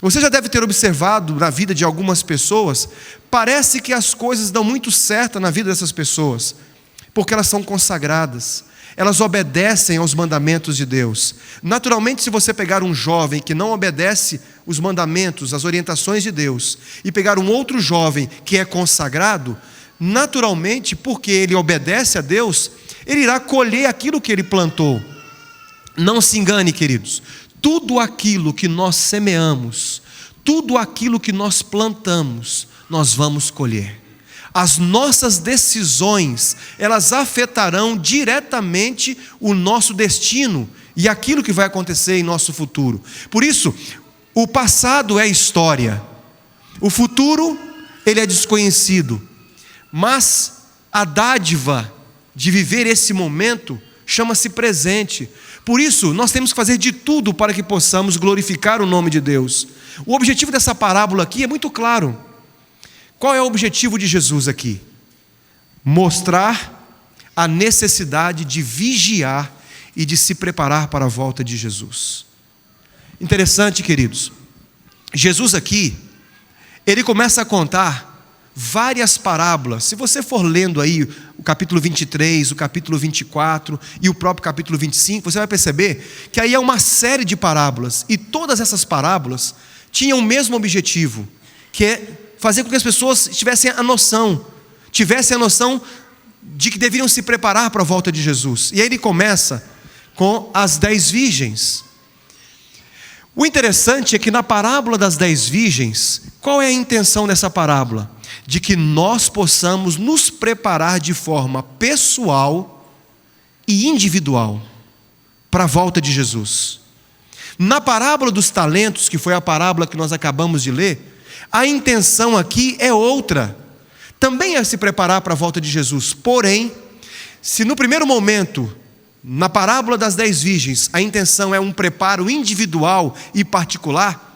Você já deve ter observado na vida de algumas pessoas, parece que as coisas dão muito certo na vida dessas pessoas, porque elas são consagradas, elas obedecem aos mandamentos de Deus. Naturalmente, se você pegar um jovem que não obedece os mandamentos, as orientações de Deus, e pegar um outro jovem que é consagrado, naturalmente, porque ele obedece a Deus, ele irá colher aquilo que ele plantou. Não se engane, queridos, tudo aquilo que nós semeamos, tudo aquilo que nós plantamos, nós vamos colher. As nossas decisões, elas afetarão diretamente o nosso destino e aquilo que vai acontecer em nosso futuro. Por isso, o passado é história, o futuro, ele é desconhecido, mas a dádiva de viver esse momento chama-se presente. Por isso, nós temos que fazer de tudo para que possamos glorificar o nome de Deus. O objetivo dessa parábola aqui é muito claro. Qual é o objetivo de Jesus aqui? Mostrar a necessidade de vigiar e de se preparar para a volta de Jesus. Interessante, queridos. Jesus aqui, ele começa a contar várias parábolas. Se você for lendo aí o capítulo 23, o capítulo 24 e o próprio capítulo 25, você vai perceber que aí é uma série de parábolas. E todas essas parábolas tinham o mesmo objetivo, que é fazer com que as pessoas tivessem a noção de que deveriam se preparar para a volta de Jesus. E aí ele começa com as 10 virgens. O interessante é que na parábola das 10 virgens, qual é a intenção dessa parábola? De que nós possamos nos preparar de forma pessoal e individual para a volta de Jesus. Na parábola dos talentos, que foi a parábola que nós acabamos de ler, a intenção aqui é outra. Também é se preparar para a volta de Jesus. Porém, se no primeiro momento, na parábola das 10 virgens, a intenção é um preparo individual e particular,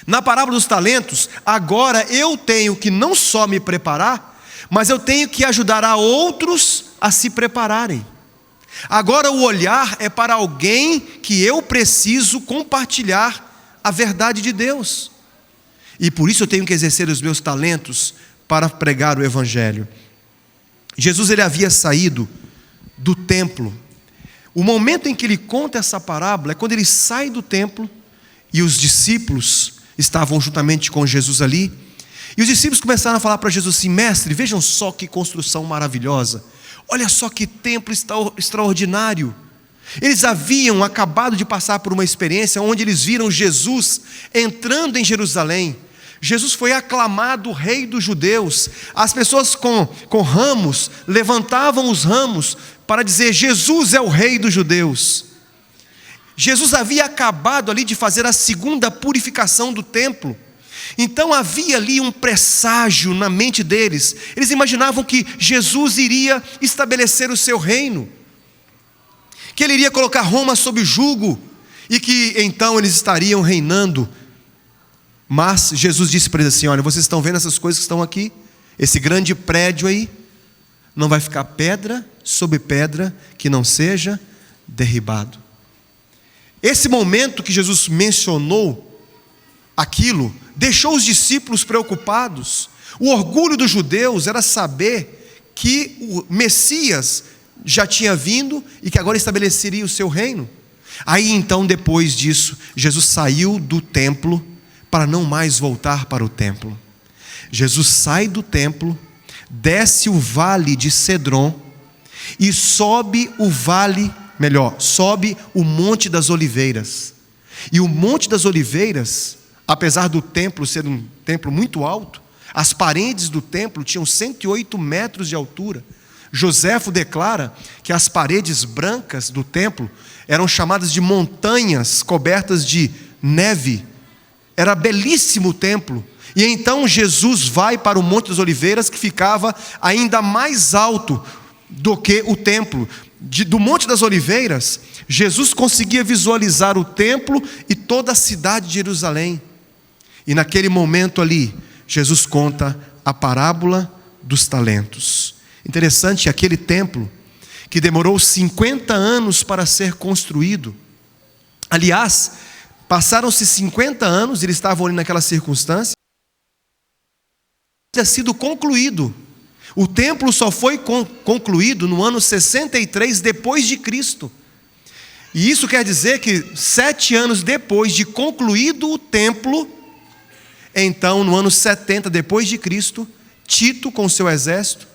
na parábola dos talentos, agora eu tenho que não só me preparar, mas eu tenho que ajudar a outros a se prepararem. Agora o olhar é para alguém que eu preciso compartilhar a verdade de Deus. E por isso eu tenho que exercer os meus talentos para pregar o Evangelho. Jesus, ele havia saído do templo. O momento em que ele conta essa parábola é quando ele sai do templo e os discípulos estavam juntamente com Jesus ali. E os discípulos começaram a falar para Jesus assim: mestre, vejam só que construção maravilhosa. Olha só que templo extraordinário. Eles haviam acabado de passar por uma experiência onde eles viram Jesus entrando em Jerusalém. Jesus foi aclamado rei dos judeus. As pessoas com ramos levantavam os ramos para dizer: Jesus é o rei dos judeus. Jesus havia acabado ali de fazer a segunda purificação do templo. Então havia ali um presságio na mente deles. Eles imaginavam que Jesus iria estabelecer o seu reino, que ele iria colocar Roma sob jugo e que então eles estariam reinando. Mas Jesus disse para eles assim: olha, vocês estão vendo essas coisas que estão aqui? Esse grande prédio aí, não vai ficar pedra sobre pedra que não seja derribado. Esse momento que Jesus mencionou aquilo, deixou os discípulos preocupados. O orgulho dos judeus era saber que o Messias já tinha vindo e que agora estabeleceria o seu reino. Aí então, depois disso, Jesus saiu do templo para não mais voltar para o templo. Jesus sai do templo, desce o vale de Cedron e sobe o Monte das Oliveiras. E o Monte das Oliveiras, apesar do templo ser um templo muito alto, as paredes do templo tinham 108 metros de altura. Joséfo declara que as paredes brancas do templo eram chamadas de montanhas cobertas de neve. Era belíssimo o templo. E então Jesus vai para o Monte das Oliveiras, que ficava ainda mais alto do que o templo. Do Monte das Oliveiras, Jesus conseguia visualizar o templo e toda a cidade de Jerusalém. E naquele momento ali, Jesus conta a parábola dos talentos. Interessante, aquele templo que demorou 50 anos para ser construído. Aliás, passaram-se 50 anos, eles estavam ali naquela circunstância, tinha sido concluído. O templo só foi concluído no ano 63 depois de Cristo. E isso quer dizer que 7 anos depois de concluído o templo, então no ano 70 depois de Cristo, Tito com seu exército,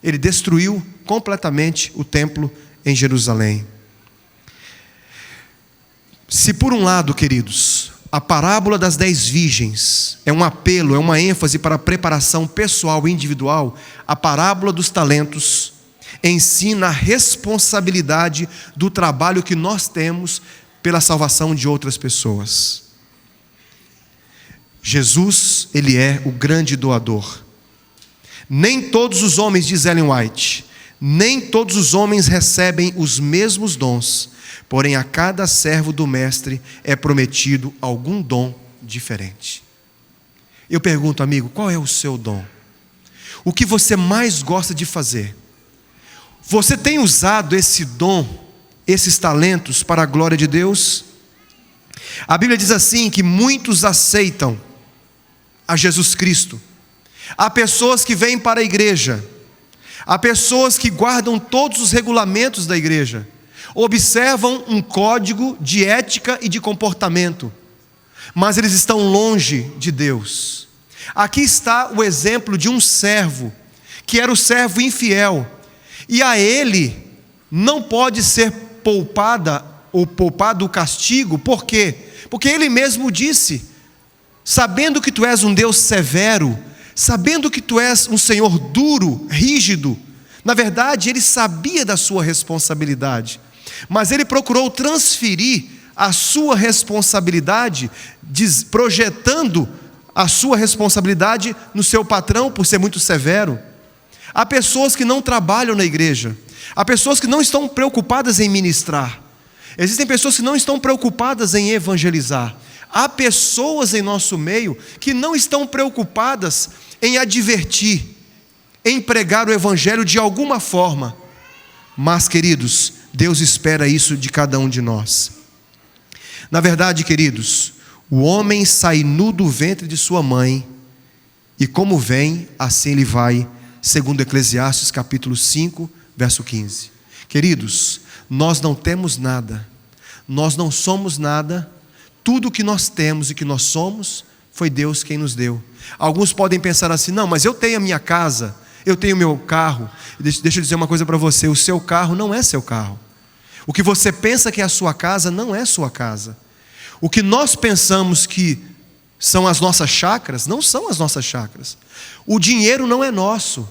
ele destruiu completamente o templo em Jerusalém. Se por um lado, queridos, a parábola das 10 virgens é um apelo, é uma ênfase para a preparação pessoal e individual. A parábola dos talentos ensina a responsabilidade do trabalho que nós temos pela salvação de outras pessoas. Jesus, ele é o grande doador. Nem todos os homens, diz Ellen White, nem todos os homens recebem os mesmos dons, porém a cada servo do mestre é prometido algum dom diferente. Eu pergunto, amigo, qual é o seu dom? O que você mais gosta de fazer? Você tem usado esse dom, esses talentos para a glória de Deus? A Bíblia diz assim que muitos aceitam a Jesus Cristo. Há pessoas que vêm para a igreja, há pessoas que guardam todos os regulamentos da igreja, observam um código de ética e de comportamento, mas eles estão longe de Deus. Aqui está o exemplo de um servo, que era o servo infiel, e a ele não pode ser poupado o castigo. Por quê? Porque ele mesmo disse: sabendo que tu és um Deus severo, sabendo que tu és um Senhor duro, rígido. Na verdade, ele sabia da sua responsabilidade, mas ele procurou transferir a sua responsabilidade, projetando a sua responsabilidade no seu patrão, por ser muito severo. Há pessoas que não trabalham na igreja, há pessoas que não estão preocupadas em ministrar, existem pessoas que não estão preocupadas em evangelizar. Há pessoas em nosso meio que não estão preocupadas em advertir, em pregar o evangelho de alguma forma. Mas, queridos, Deus espera isso de cada um de nós. Na verdade, queridos, o homem sai nu do ventre de sua mãe, e como vem, assim ele vai, segundo Eclesiastes capítulo 5, verso 15. Queridos, nós não temos nada, nós não somos nada. Tudo o que nós temos e que nós somos, foi Deus quem nos deu. Alguns podem pensar assim: não, mas eu tenho a minha casa, eu tenho o meu carro. Deixa eu dizer uma coisa para você: o seu carro não é seu carro. O que você pensa que é a sua casa, não é sua casa. O que nós pensamos que são as nossas chácaras, não são as nossas chácaras. O dinheiro não é nosso.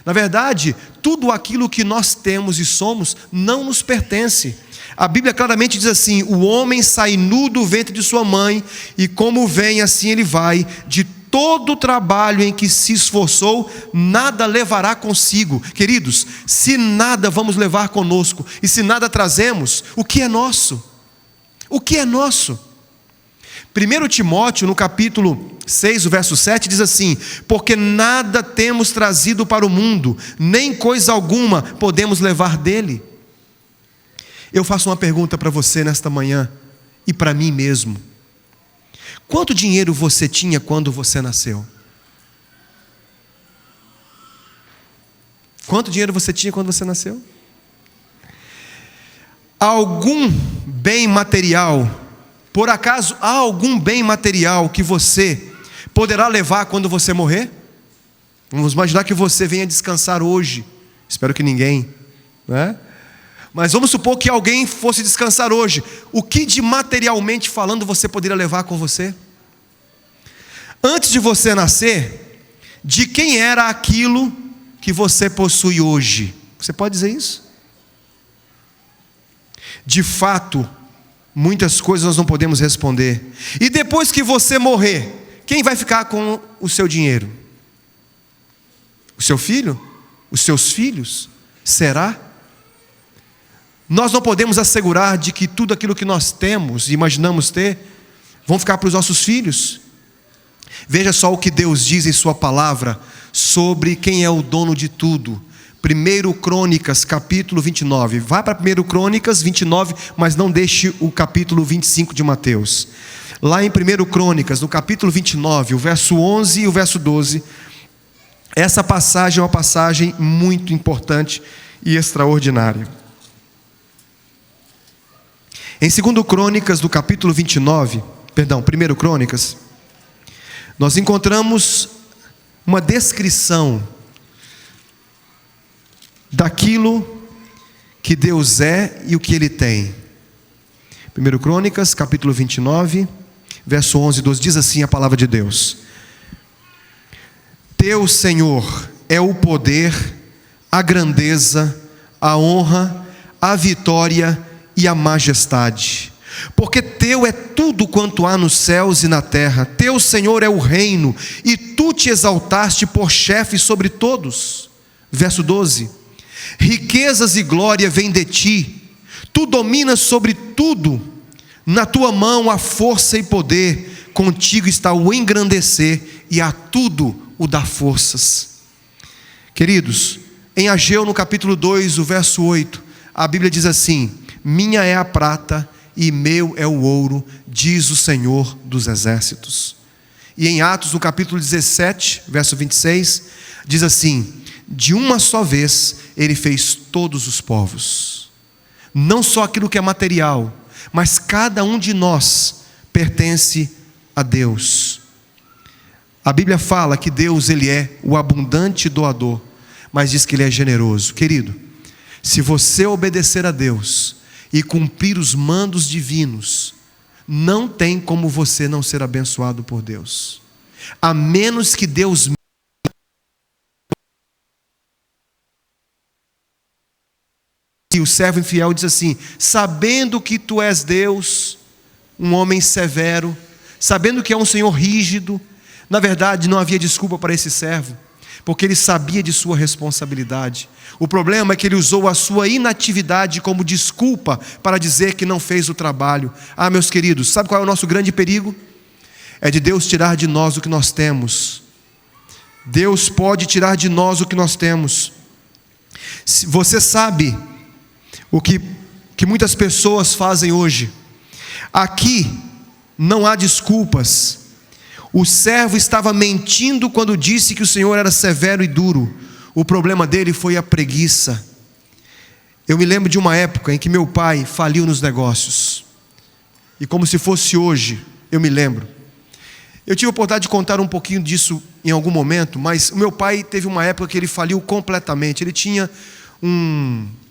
Na verdade, tudo aquilo que nós temos e somos, não nos pertence. A Bíblia claramente diz assim: o homem sai nu do ventre de sua mãe, e como vem, assim ele vai. De todo o trabalho em que se esforçou, nada levará consigo. Queridos, se nada vamos levar conosco, e se nada trazemos, o que é nosso? O que é nosso? 1 Timóteo, no capítulo 6, o verso 7, diz assim: porque nada temos trazido para o mundo, nem coisa alguma podemos levar dele. Eu faço uma pergunta para você nesta manhã, e para mim mesmo: quanto dinheiro você tinha quando você nasceu? Quanto dinheiro você tinha quando você nasceu? Algum bem material, por acaso há algum bem material que você poderá levar quando você morrer? Vamos imaginar que você venha descansar hoje. Espero que ninguém, né? Mas vamos supor que alguém fosse descansar hoje. O que de materialmente falando você poderia levar com você? Antes de você nascer, de quem era aquilo que você possui hoje? Você pode dizer isso? De fato, muitas coisas nós não podemos responder. E depois que você morrer, quem vai ficar com o seu dinheiro? O seu filho? Os seus filhos? Será? Nós não podemos assegurar de que tudo aquilo que nós temos e imaginamos ter vão ficar para os nossos filhos. Veja só o que Deus diz em sua palavra sobre quem é o dono de tudo. 1 Crônicas, capítulo 29. Vai para 1 Crônicas 29, mas não deixe o capítulo 25 de Mateus. Lá em 1 Crônicas, no capítulo 29, o verso 11 e o verso 12, essa passagem é uma passagem muito importante e extraordinária. Em 2 Crônicas, do capítulo 29, 1 Crônicas, nós encontramos uma descrição daquilo que Deus é e o que Ele tem. 1 Crônicas, capítulo 29, verso 11 e 12, diz assim a palavra de Deus: Teu, Senhor, é o poder, a grandeza, a honra, a vitória e a majestade. Porque teu é tudo quanto há nos céus e na terra. Teu, Senhor, é o reino, e tu te exaltaste por chefe sobre todos. Verso 12: Riquezas e glória vêm de ti, tu dominas sobre tudo, na tua mão há força e poder, contigo está o engrandecer e a tudo o dar forças. Queridos, em Ageu no capítulo 2, o verso 8, a Bíblia diz assim: minha é a prata e meu é o ouro, diz o Senhor dos exércitos. E em Atos no capítulo 17, verso 26, diz assim: de uma só vez ele fez todos os povos. Não só aquilo que é material, mas cada um de nós pertence a Deus. A Bíblia fala que Deus, Ele é o abundante doador, mas diz que Ele é generoso. Querido, se você obedecer a Deus e cumprir os mandos divinos, não tem como você não ser abençoado por Deus, a menos que Deus... E o servo infiel diz assim: sabendo que tu és Deus, um homem severo, sabendo que é um Senhor rígido. Na verdade, não havia desculpa para esse servo, porque ele sabia de sua responsabilidade. O problema é que ele usou a sua inatividade como desculpa para dizer que não fez o trabalho. Ah, meus queridos, sabe qual é o nosso grande perigo? É de Deus tirar de nós o que nós temos. Deus pode tirar de nós o que nós temos. Você sabe o que muitas pessoas fazem hoje? Aqui não há desculpas. O servo estava mentindo quando disse que o Senhor era severo e duro. O problema dele foi a preguiça. Eu me lembro de uma época em que meu pai faliu nos negócios. E como se fosse hoje, eu me lembro. Eu tive a oportunidade de contar um pouquinho disso em algum momento, mas o meu pai teve uma época que ele faliu completamente. Ele tinha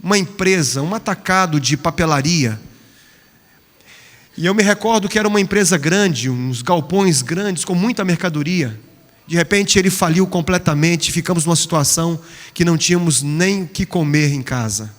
uma empresa, um atacado de papelaria. E eu me recordo que era uma empresa grande, uns galpões grandes, com muita mercadoria. De repente ele faliu completamente, ficamos numa situação que não tínhamos nem o que comer em casa.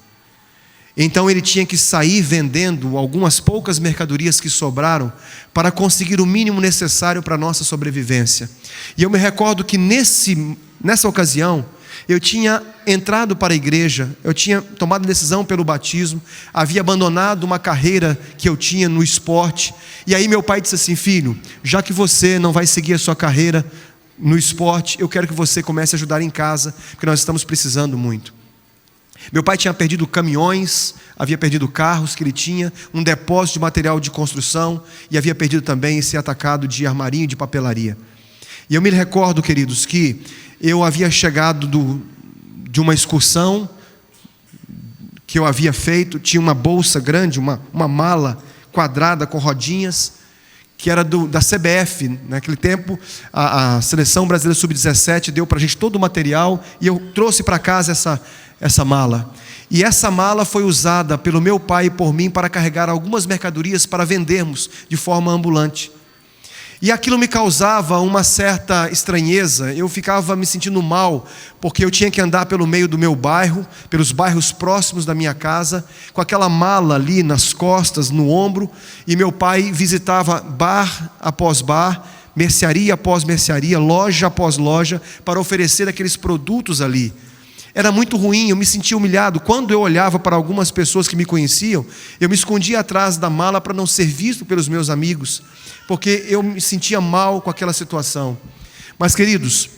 Então ele tinha que sair vendendo algumas poucas mercadorias que sobraram para conseguir o mínimo necessário para a nossa sobrevivência. E eu me recordo que nessa ocasião, eu tinha entrado para a igreja, eu tinha tomado a decisão pelo batismo, havia abandonado uma carreira que eu tinha no esporte. E aí meu pai disse assim: filho, já que você não vai seguir a sua carreira no esporte, eu quero que você comece a ajudar em casa, porque nós estamos precisando muito. Meu pai tinha perdido caminhões, havia perdido carros que ele tinha, um depósito de material de construção, e havia perdido também esse atacado de armarinho e de papelaria. E eu me recordo, queridos, que eu havia chegado de uma excursão que eu havia feito, tinha uma bolsa grande, uma mala quadrada com rodinhas, que era da CBF. Naquele tempo, a Seleção Brasileira Sub-17 deu para a gente todo o material, e eu trouxe para casa essa mala. E essa mala foi usada pelo meu pai e por mim para carregar algumas mercadorias para vendermos de forma ambulante. E aquilo me causava uma certa estranheza. Eu ficava me sentindo mal, porque eu tinha que andar pelo meio do meu bairro, pelos bairros próximos da minha casa, com aquela mala ali nas costas, no ombro. E meu pai visitava bar após bar, mercearia após mercearia, loja após loja, para oferecer aqueles produtos ali. Era muito ruim, eu me sentia humilhado. Quando eu olhava para algumas pessoas que me conheciam, eu me escondia atrás da mala para não ser visto pelos meus amigos, porque eu me sentia mal com aquela situação. Mas, queridos,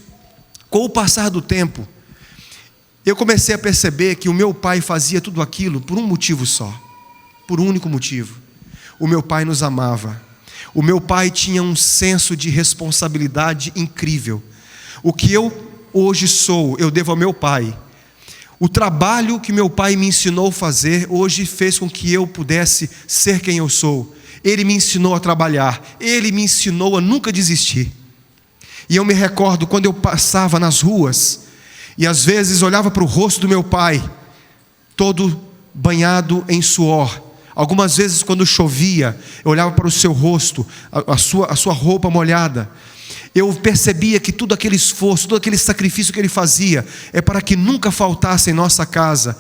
com o passar do tempo, eu comecei a perceber que o meu pai fazia tudo aquilo por um motivo só, por um único motivo. O meu pai nos amava. O meu pai tinha um senso de responsabilidade incrível. O que eu hoje sou, eu devo ao meu pai. O trabalho que meu pai me ensinou a fazer, hoje fez com que eu pudesse ser quem eu sou. Ele me ensinou a trabalhar, ele me ensinou a nunca desistir. E eu me recordo quando eu passava nas ruas, e às vezes olhava para o rosto do meu pai, todo banhado em suor. Algumas vezes, quando chovia, eu olhava para o seu rosto, a sua roupa molhada. Eu percebia que todo aquele esforço, todo aquele sacrifício que ele fazia é para que nunca faltasse em nossa casa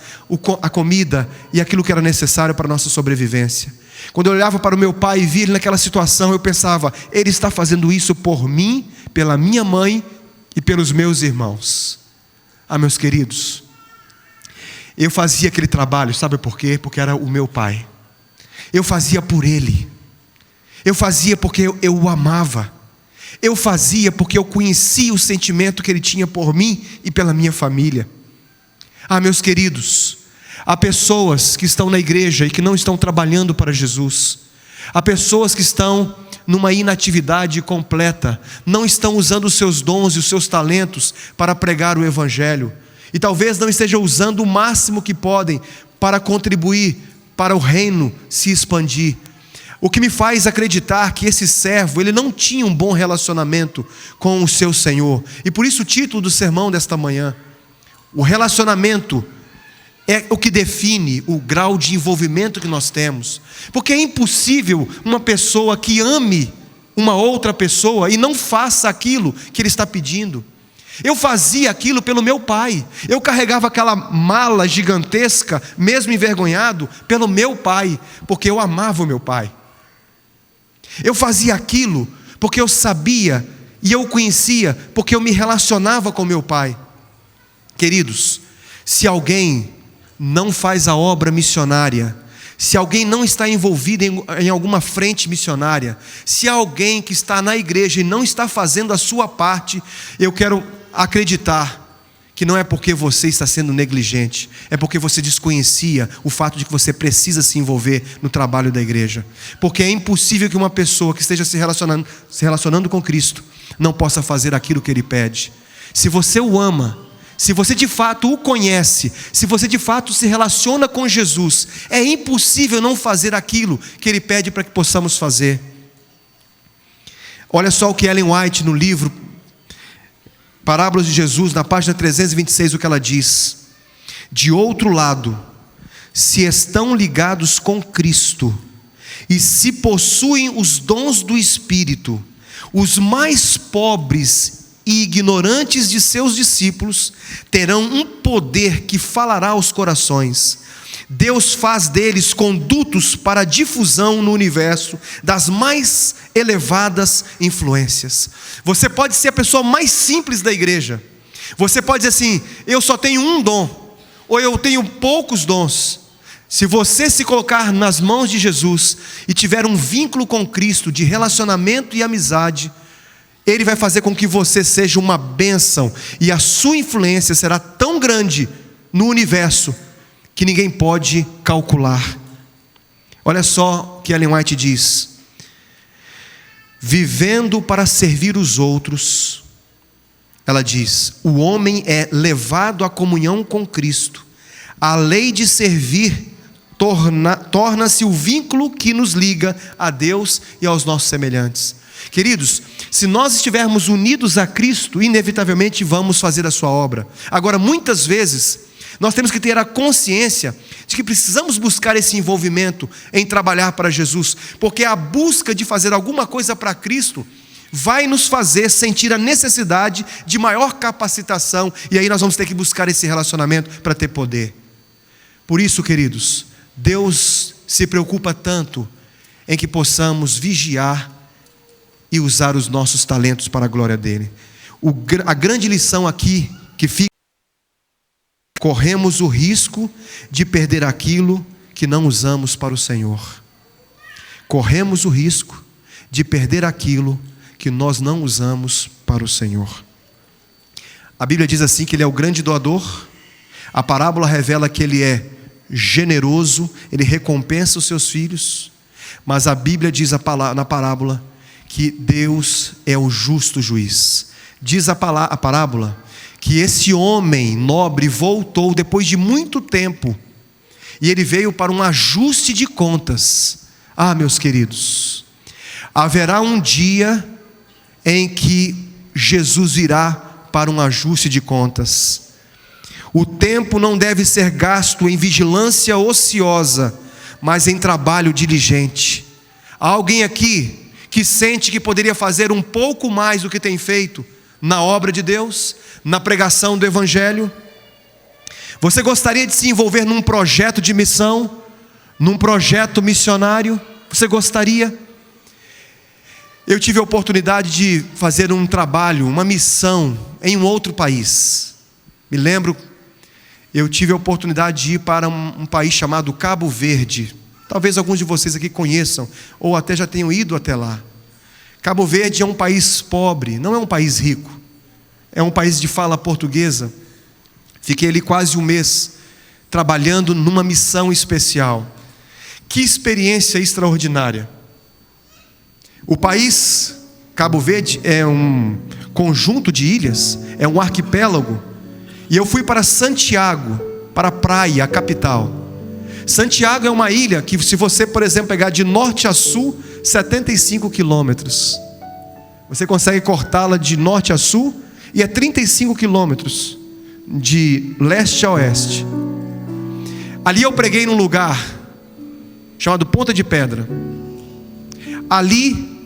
a comida e aquilo que era necessário para a nossa sobrevivência. Quando eu olhava para o meu pai e via ele naquela situação, eu pensava: ele está fazendo isso por mim, pela minha mãe e pelos meus irmãos. Meus queridos, eu fazia aquele trabalho, sabe por quê? Porque era o meu pai. Eu fazia por ele. Eu fazia porque eu o amava. Eu fazia porque eu conhecia o sentimento que ele tinha por mim e pela minha família. Meus queridos, há pessoas que estão na igreja e que não estão trabalhando para Jesus. Há pessoas que estão numa inatividade completa, não estão usando os seus dons e os seus talentos para pregar o Evangelho. E talvez não estejam usando o máximo que podem para contribuir para o reino se expandir. O que me faz acreditar que esse servo, ele não tinha um bom relacionamento com o seu Senhor. E por isso o título do sermão desta manhã: o relacionamento é o que define o grau de envolvimento que nós temos. Porque é impossível uma pessoa que ame uma outra pessoa e não faça aquilo que ele está pedindo. Eu fazia aquilo pelo meu pai. Eu carregava aquela mala gigantesca, mesmo envergonhado, pelo meu pai, porque eu amava o meu pai. Eu fazia aquilo porque eu sabia e eu o conhecia, porque eu me relacionava com meu pai. Queridos, se alguém não faz a obra missionária, se alguém não está envolvido em alguma frente missionária, se alguém que está na igreja e não está fazendo a sua parte, eu quero acreditar que não é porque você está sendo negligente, é porque você desconhecia o fato de que você precisa se envolver no trabalho da igreja. Porque é impossível que uma pessoa que esteja se relacionando com Cristo não possa fazer aquilo que Ele pede. Se você o ama, se você de fato o conhece, se você de fato se relaciona com Jesus, é impossível não fazer aquilo que Ele pede para que possamos fazer. Olha só o que Ellen White, no livro Parábolas de Jesus, na página 326, o que ela diz: de outro lado, se estão ligados com Cristo e se possuem os dons do Espírito, os mais pobres e ignorantes de seus discípulos terão um poder que falará aos corações. Deus faz deles condutos para a difusão no universo das mais elevadas influências. Você pode ser a pessoa mais simples da igreja. Você pode dizer assim: eu só tenho um dom, ou eu tenho poucos dons. Se você se colocar nas mãos de Jesus e tiver um vínculo com Cristo de relacionamento e amizade, Ele vai fazer com que você seja uma bênção, e a sua influência será tão grande no universo que ninguém pode calcular. Olha só o que Ellen White diz: vivendo para servir os outros, ela diz, o homem é levado à comunhão com Cristo. A lei de servir torna-se o vínculo que nos liga a Deus e aos nossos semelhantes. Queridos, se nós estivermos unidos a Cristo, inevitavelmente vamos fazer a sua obra. Agora, muitas vezes, nós temos que ter a consciência de que precisamos buscar esse envolvimento em trabalhar para Jesus, porque a busca de fazer alguma coisa para Cristo vai nos fazer sentir a necessidade de maior capacitação, e aí nós vamos ter que buscar esse relacionamento para ter poder. Por isso, queridos, Deus se preocupa tanto em que possamos vigiar e usar os nossos talentos para a glória dEle. A grande lição aqui que fica: corremos o risco de perder aquilo que não usamos para o Senhor. Corremos o risco de perder aquilo que nós não usamos para o Senhor. A Bíblia diz assim que Ele é o grande doador. A parábola revela que Ele é generoso, Ele recompensa os seus filhos. Mas a Bíblia diz na parábola que Deus é o justo juiz. Diz a parábola que esse homem nobre voltou depois de muito tempo, e ele veio para um ajuste de contas. Meus queridos, haverá um dia em que Jesus virá para um ajuste de contas. O tempo não deve ser gasto em vigilância ociosa, mas em trabalho diligente. Há alguém aqui que sente que poderia fazer um pouco mais do que tem feito na obra de Deus, na pregação do Evangelho? Você gostaria de se envolver num projeto de missão, num projeto missionário? Você gostaria? Eu tive a oportunidade de fazer um trabalho, uma missão em um outro país. Me lembro, eu tive a oportunidade de ir para um país chamado Cabo Verde. Talvez alguns de vocês aqui conheçam, ou até já tenham ido até lá. Cabo Verde é um país pobre, não é um país rico. É um país de fala portuguesa. Fiquei ali quase um mês, trabalhando numa missão especial. Que experiência extraordinária. O país, Cabo Verde, é um conjunto de ilhas, é um arquipélago. E eu fui para Santiago, para a praia, a capital. Santiago é uma ilha que, se você, por exemplo, pegar de norte a sul, 75 quilômetros. Você consegue cortá-la de norte a sul e é 35 quilômetros de leste a oeste. Ali eu preguei num lugar chamado Ponta de Pedra. Ali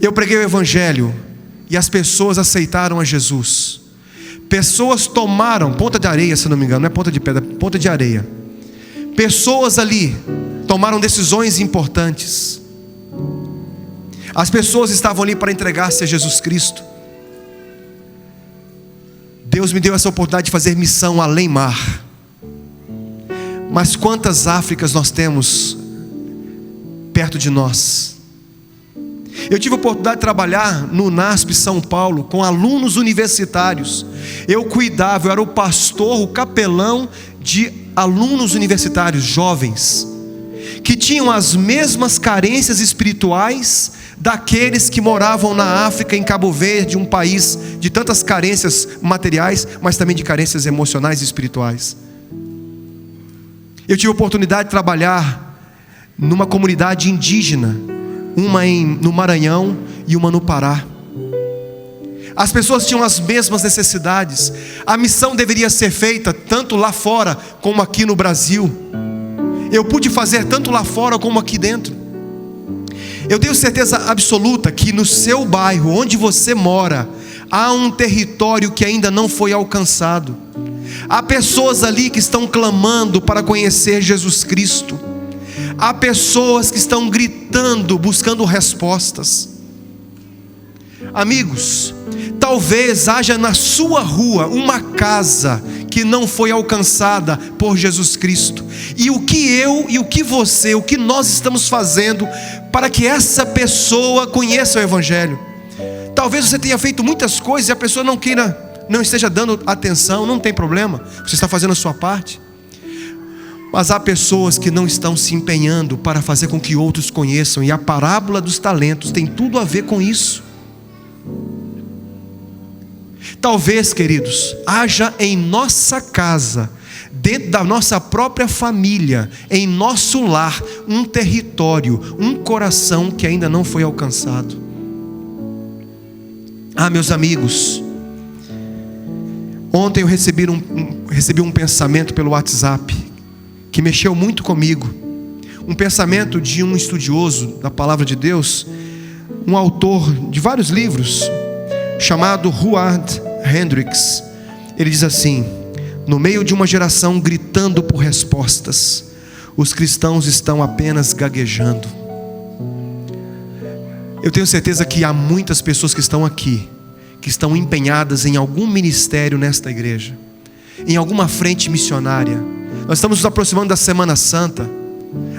eu preguei o Evangelho e as pessoas aceitaram a Jesus. Pessoas tomaram, Ponta de Areia, se não me engano, não é Ponta de Pedra, Ponta de Areia. Pessoas ali tomaram decisões importantes. As pessoas estavam ali para entregar-se a Jesus Cristo. Deus me deu essa oportunidade de fazer missão além mar. Mas quantas Áfricas nós temos perto de nós? Eu tive a oportunidade de trabalhar no NASP São Paulo com alunos universitários. Eu era o pastor, o capelão de alunos universitários jovens, que tinham as mesmas carências espirituais daqueles que moravam na África, em Cabo Verde, um país de tantas carências materiais, mas também de carências emocionais e espirituais. Eu tive a oportunidade de trabalhar numa comunidade indígena, uma no Maranhão e uma no Pará. As pessoas tinham as mesmas necessidades. A missão deveria ser feita tanto lá fora como aqui no Brasil. Eu pude fazer tanto lá fora como aqui dentro. Eu tenho certeza absoluta que no seu bairro, onde você mora, há um território que ainda não foi alcançado. Há pessoas ali que estão clamando para conhecer Jesus Cristo. Há pessoas que estão gritando, buscando respostas. Amigos, talvez haja na sua rua uma casa que não foi alcançada por Jesus Cristo. E o que eu e o que você, o que nós estamos fazendo para que essa pessoa conheça o Evangelho? Talvez você tenha feito muitas coisas e a pessoa não esteja dando atenção. Não tem problema, você está fazendo a sua parte. Mas há pessoas que não estão se empenhando para fazer com que outros conheçam. E a parábola dos talentos tem tudo a ver com isso. Talvez, queridos, haja em nossa casa, dentro da nossa própria família, em nosso lar, um território, um coração que ainda não foi alcançado. Meus amigos, ontem eu recebi um pensamento pelo WhatsApp que mexeu muito comigo. Um pensamento de um estudioso da palavra de Deus, um autor de vários livros, chamado Howard Hendricks. Ele diz assim: no meio de uma geração gritando por respostas, os cristãos estão apenas gaguejando. Eu tenho certeza que há muitas pessoas que estão aqui, que estão empenhadas em algum ministério nesta igreja, em alguma frente missionária. Nós estamos nos aproximando da Semana Santa.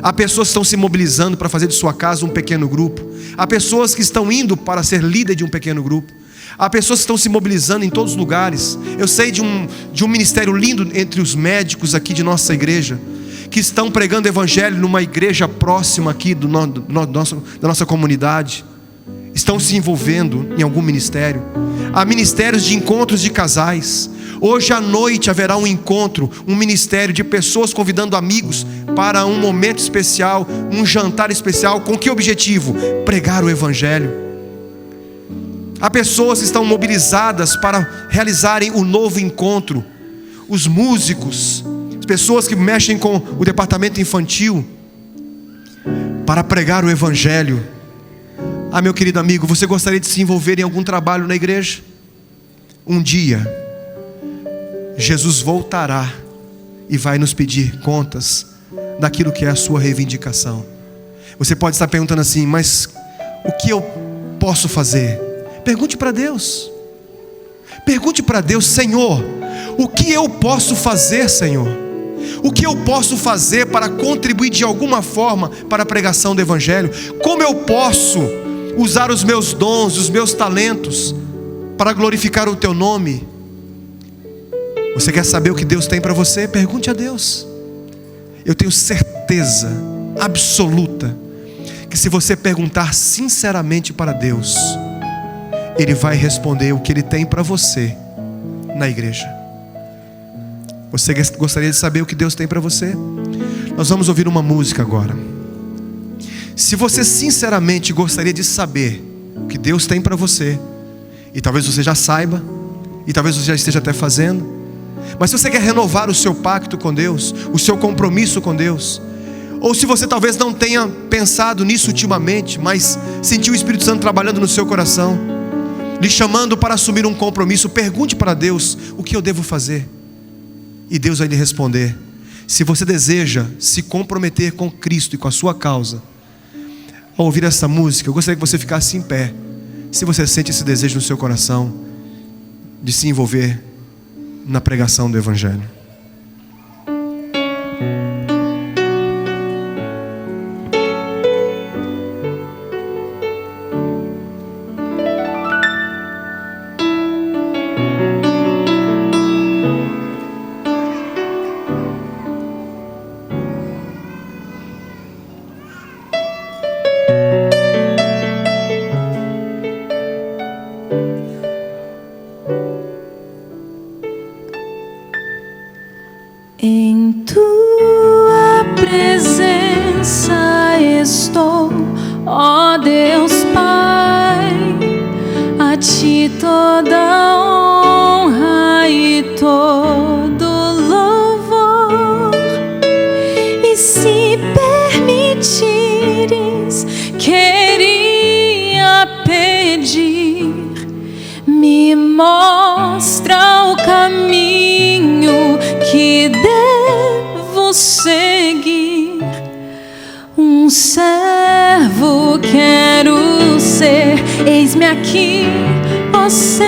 Há pessoas que estão se mobilizando para fazer de sua casa um pequeno grupo. Há pessoas que estão indo para ser líder de um pequeno grupo. Há pessoas que estão se mobilizando em todos os lugares. Eu sei de um ministério lindo entre os médicos aqui de nossa igreja, que estão pregando o Evangelho numa igreja próxima aqui da nossa comunidade. Estão se envolvendo em algum ministério. Há ministérios de encontros de casais. Hoje à noite haverá um encontro, um ministério de pessoas convidando amigos para um momento especial, um jantar especial. Com que objetivo? Pregar o Evangelho. Há pessoas que estão mobilizadas para realizarem o novo encontro. Os músicos, as pessoas que mexem com o departamento infantil, para pregar o Evangelho. Ah, meu querido amigo, você gostaria de se envolver em algum trabalho na igreja? Um dia, Jesus voltará e vai nos pedir contas daquilo que é a sua reivindicação. Você pode estar perguntando assim, mas o que eu posso fazer? Pergunte para Deus. Pergunte para Deus: Senhor, o que eu posso fazer, Senhor? O que eu posso fazer para contribuir de alguma forma para a pregação do Evangelho? Como eu posso usar os meus dons, os meus talentos para glorificar o Teu nome? Você quer saber o que Deus tem para você? Pergunte a Deus. Eu tenho certeza absoluta que se você perguntar sinceramente para Deus, Ele vai responder o que Ele tem para você na igreja. Você gostaria de saber o que Deus tem para você? Nós vamos ouvir uma música agora. Se você sinceramente gostaria de saber o que Deus tem para você, e talvez você já saiba, e talvez você já esteja até fazendo, mas se você quer renovar o seu pacto com Deus, o seu compromisso com Deus, ou se você talvez não tenha pensado nisso ultimamente, mas sentiu o Espírito Santo trabalhando no seu coração, lhe chamando para assumir um compromisso, pergunte para Deus: o que eu devo fazer? E Deus vai lhe responder. Se você deseja se comprometer com Cristo e com a sua causa, ao ouvir essa música, eu gostaria que você ficasse em pé, se você sente esse desejo no seu coração de se envolver na pregação do Evangelho. Em tua presença estou, ó Deus Pai, a ti toda honra e todo louvor. E se permitires, queria pedir, me mostra o caminho que devo seguir. Um servo quero ser, eis-me aqui, ó Senhor.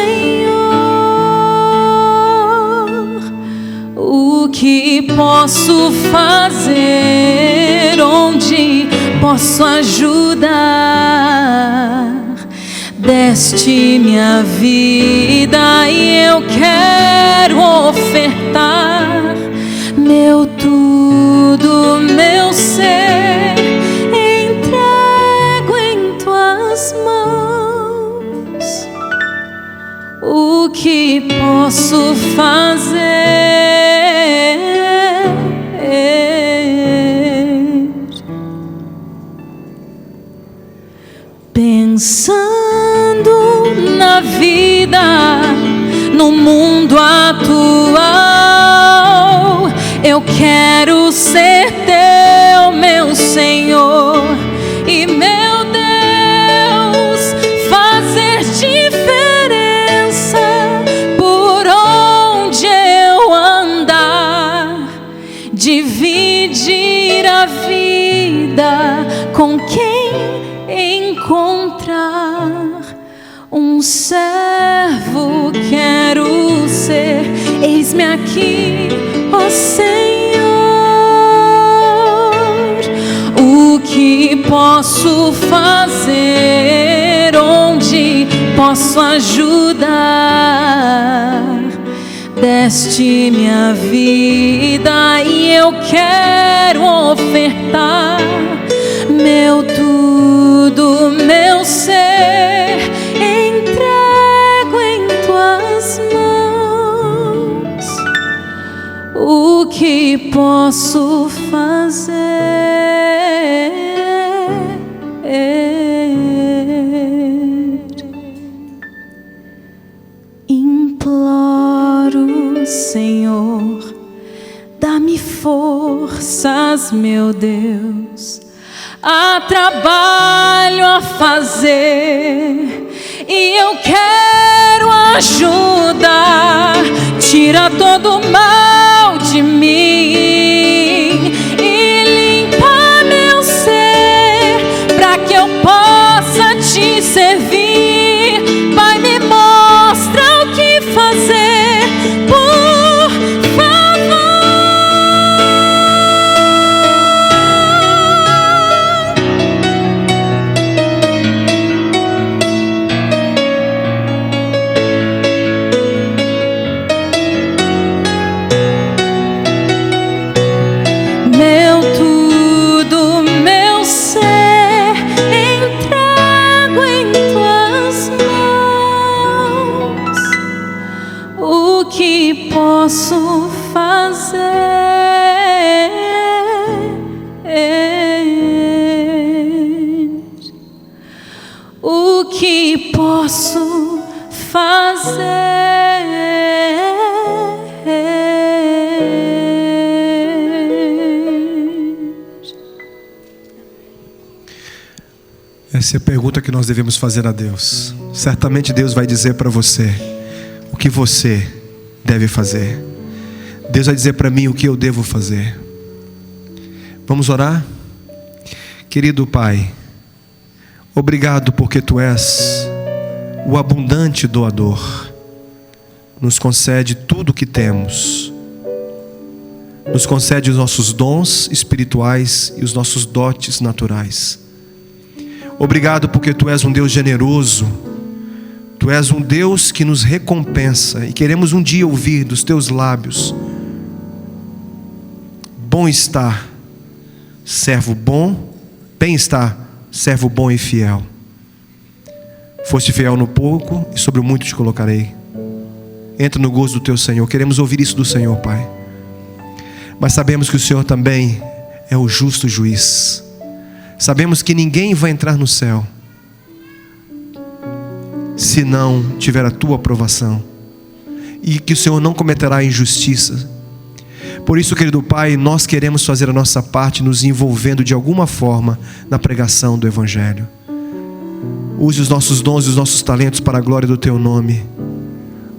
O que posso fazer? Onde posso ajudar? Deste minha vida e eu quero ofertar meu tudo, meu ser, entrego em tuas mãos. O que posso fazer? Pensando na vida, no mundo atual, eu quero ser teu, meu Senhor e meu Deus, fazer diferença por onde eu andar, dividir a vida com quem encontrar. Um servo quero ser, eis-me aqui, ó Senhor. O que posso fazer? Onde posso ajudar? Deste minha vida e eu quero ofertar meu tudo, meu ser, entrego em tuas mãos. O que posso fazer? Imploro, Senhor, dá-me forças, meu Deus, há trabalho a fazer e eu quero ajudar. Tira todo o mal de mim e limpa meu ser, para que eu possa te servir. Pai, me mostra o que fazer, por favor. Meu tudo, meu ser, entrego em tuas mãos. O que posso fazer? O que posso fazer? Essa é a pergunta que nós devemos fazer a Deus. Certamente Deus vai dizer para você o que você deve fazer. Deus vai dizer para mim o que eu devo fazer. Vamos orar? Querido Pai, obrigado porque Tu és o abundante doador. Nos concede tudo o que temos. Nos concede os nossos dons espirituais e os nossos dotes naturais. Obrigado porque Tu és um Deus generoso. Tu és um Deus que nos recompensa e queremos um dia ouvir dos Teus lábios: bom está, servo bom, bem-estar, servo bom e fiel. Foste fiel no pouco e sobre o muito te colocarei. Entra no gozo do Teu Senhor. Queremos ouvir isso do Senhor, Pai. Mas sabemos que o Senhor também é o justo juiz. Sabemos que ninguém vai entrar no céu se não tiver a Tua aprovação, e que o Senhor não cometerá injustiça. Por isso, querido Pai, nós queremos fazer a nossa parte, nos envolvendo de alguma forma na pregação do Evangelho. Use os nossos dons e os nossos talentos para a glória do Teu nome.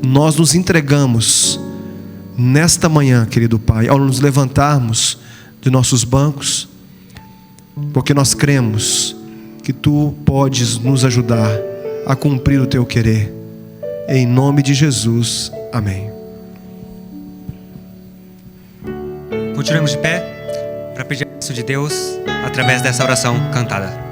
Nós nos entregamos nesta manhã, querido Pai, ao nos levantarmos de nossos bancos, porque nós cremos que Tu podes nos ajudar a cumprir o Teu querer. Em nome de Jesus, amém. Continuemos de pé para pedir a bênção de Deus através dessa oração cantada.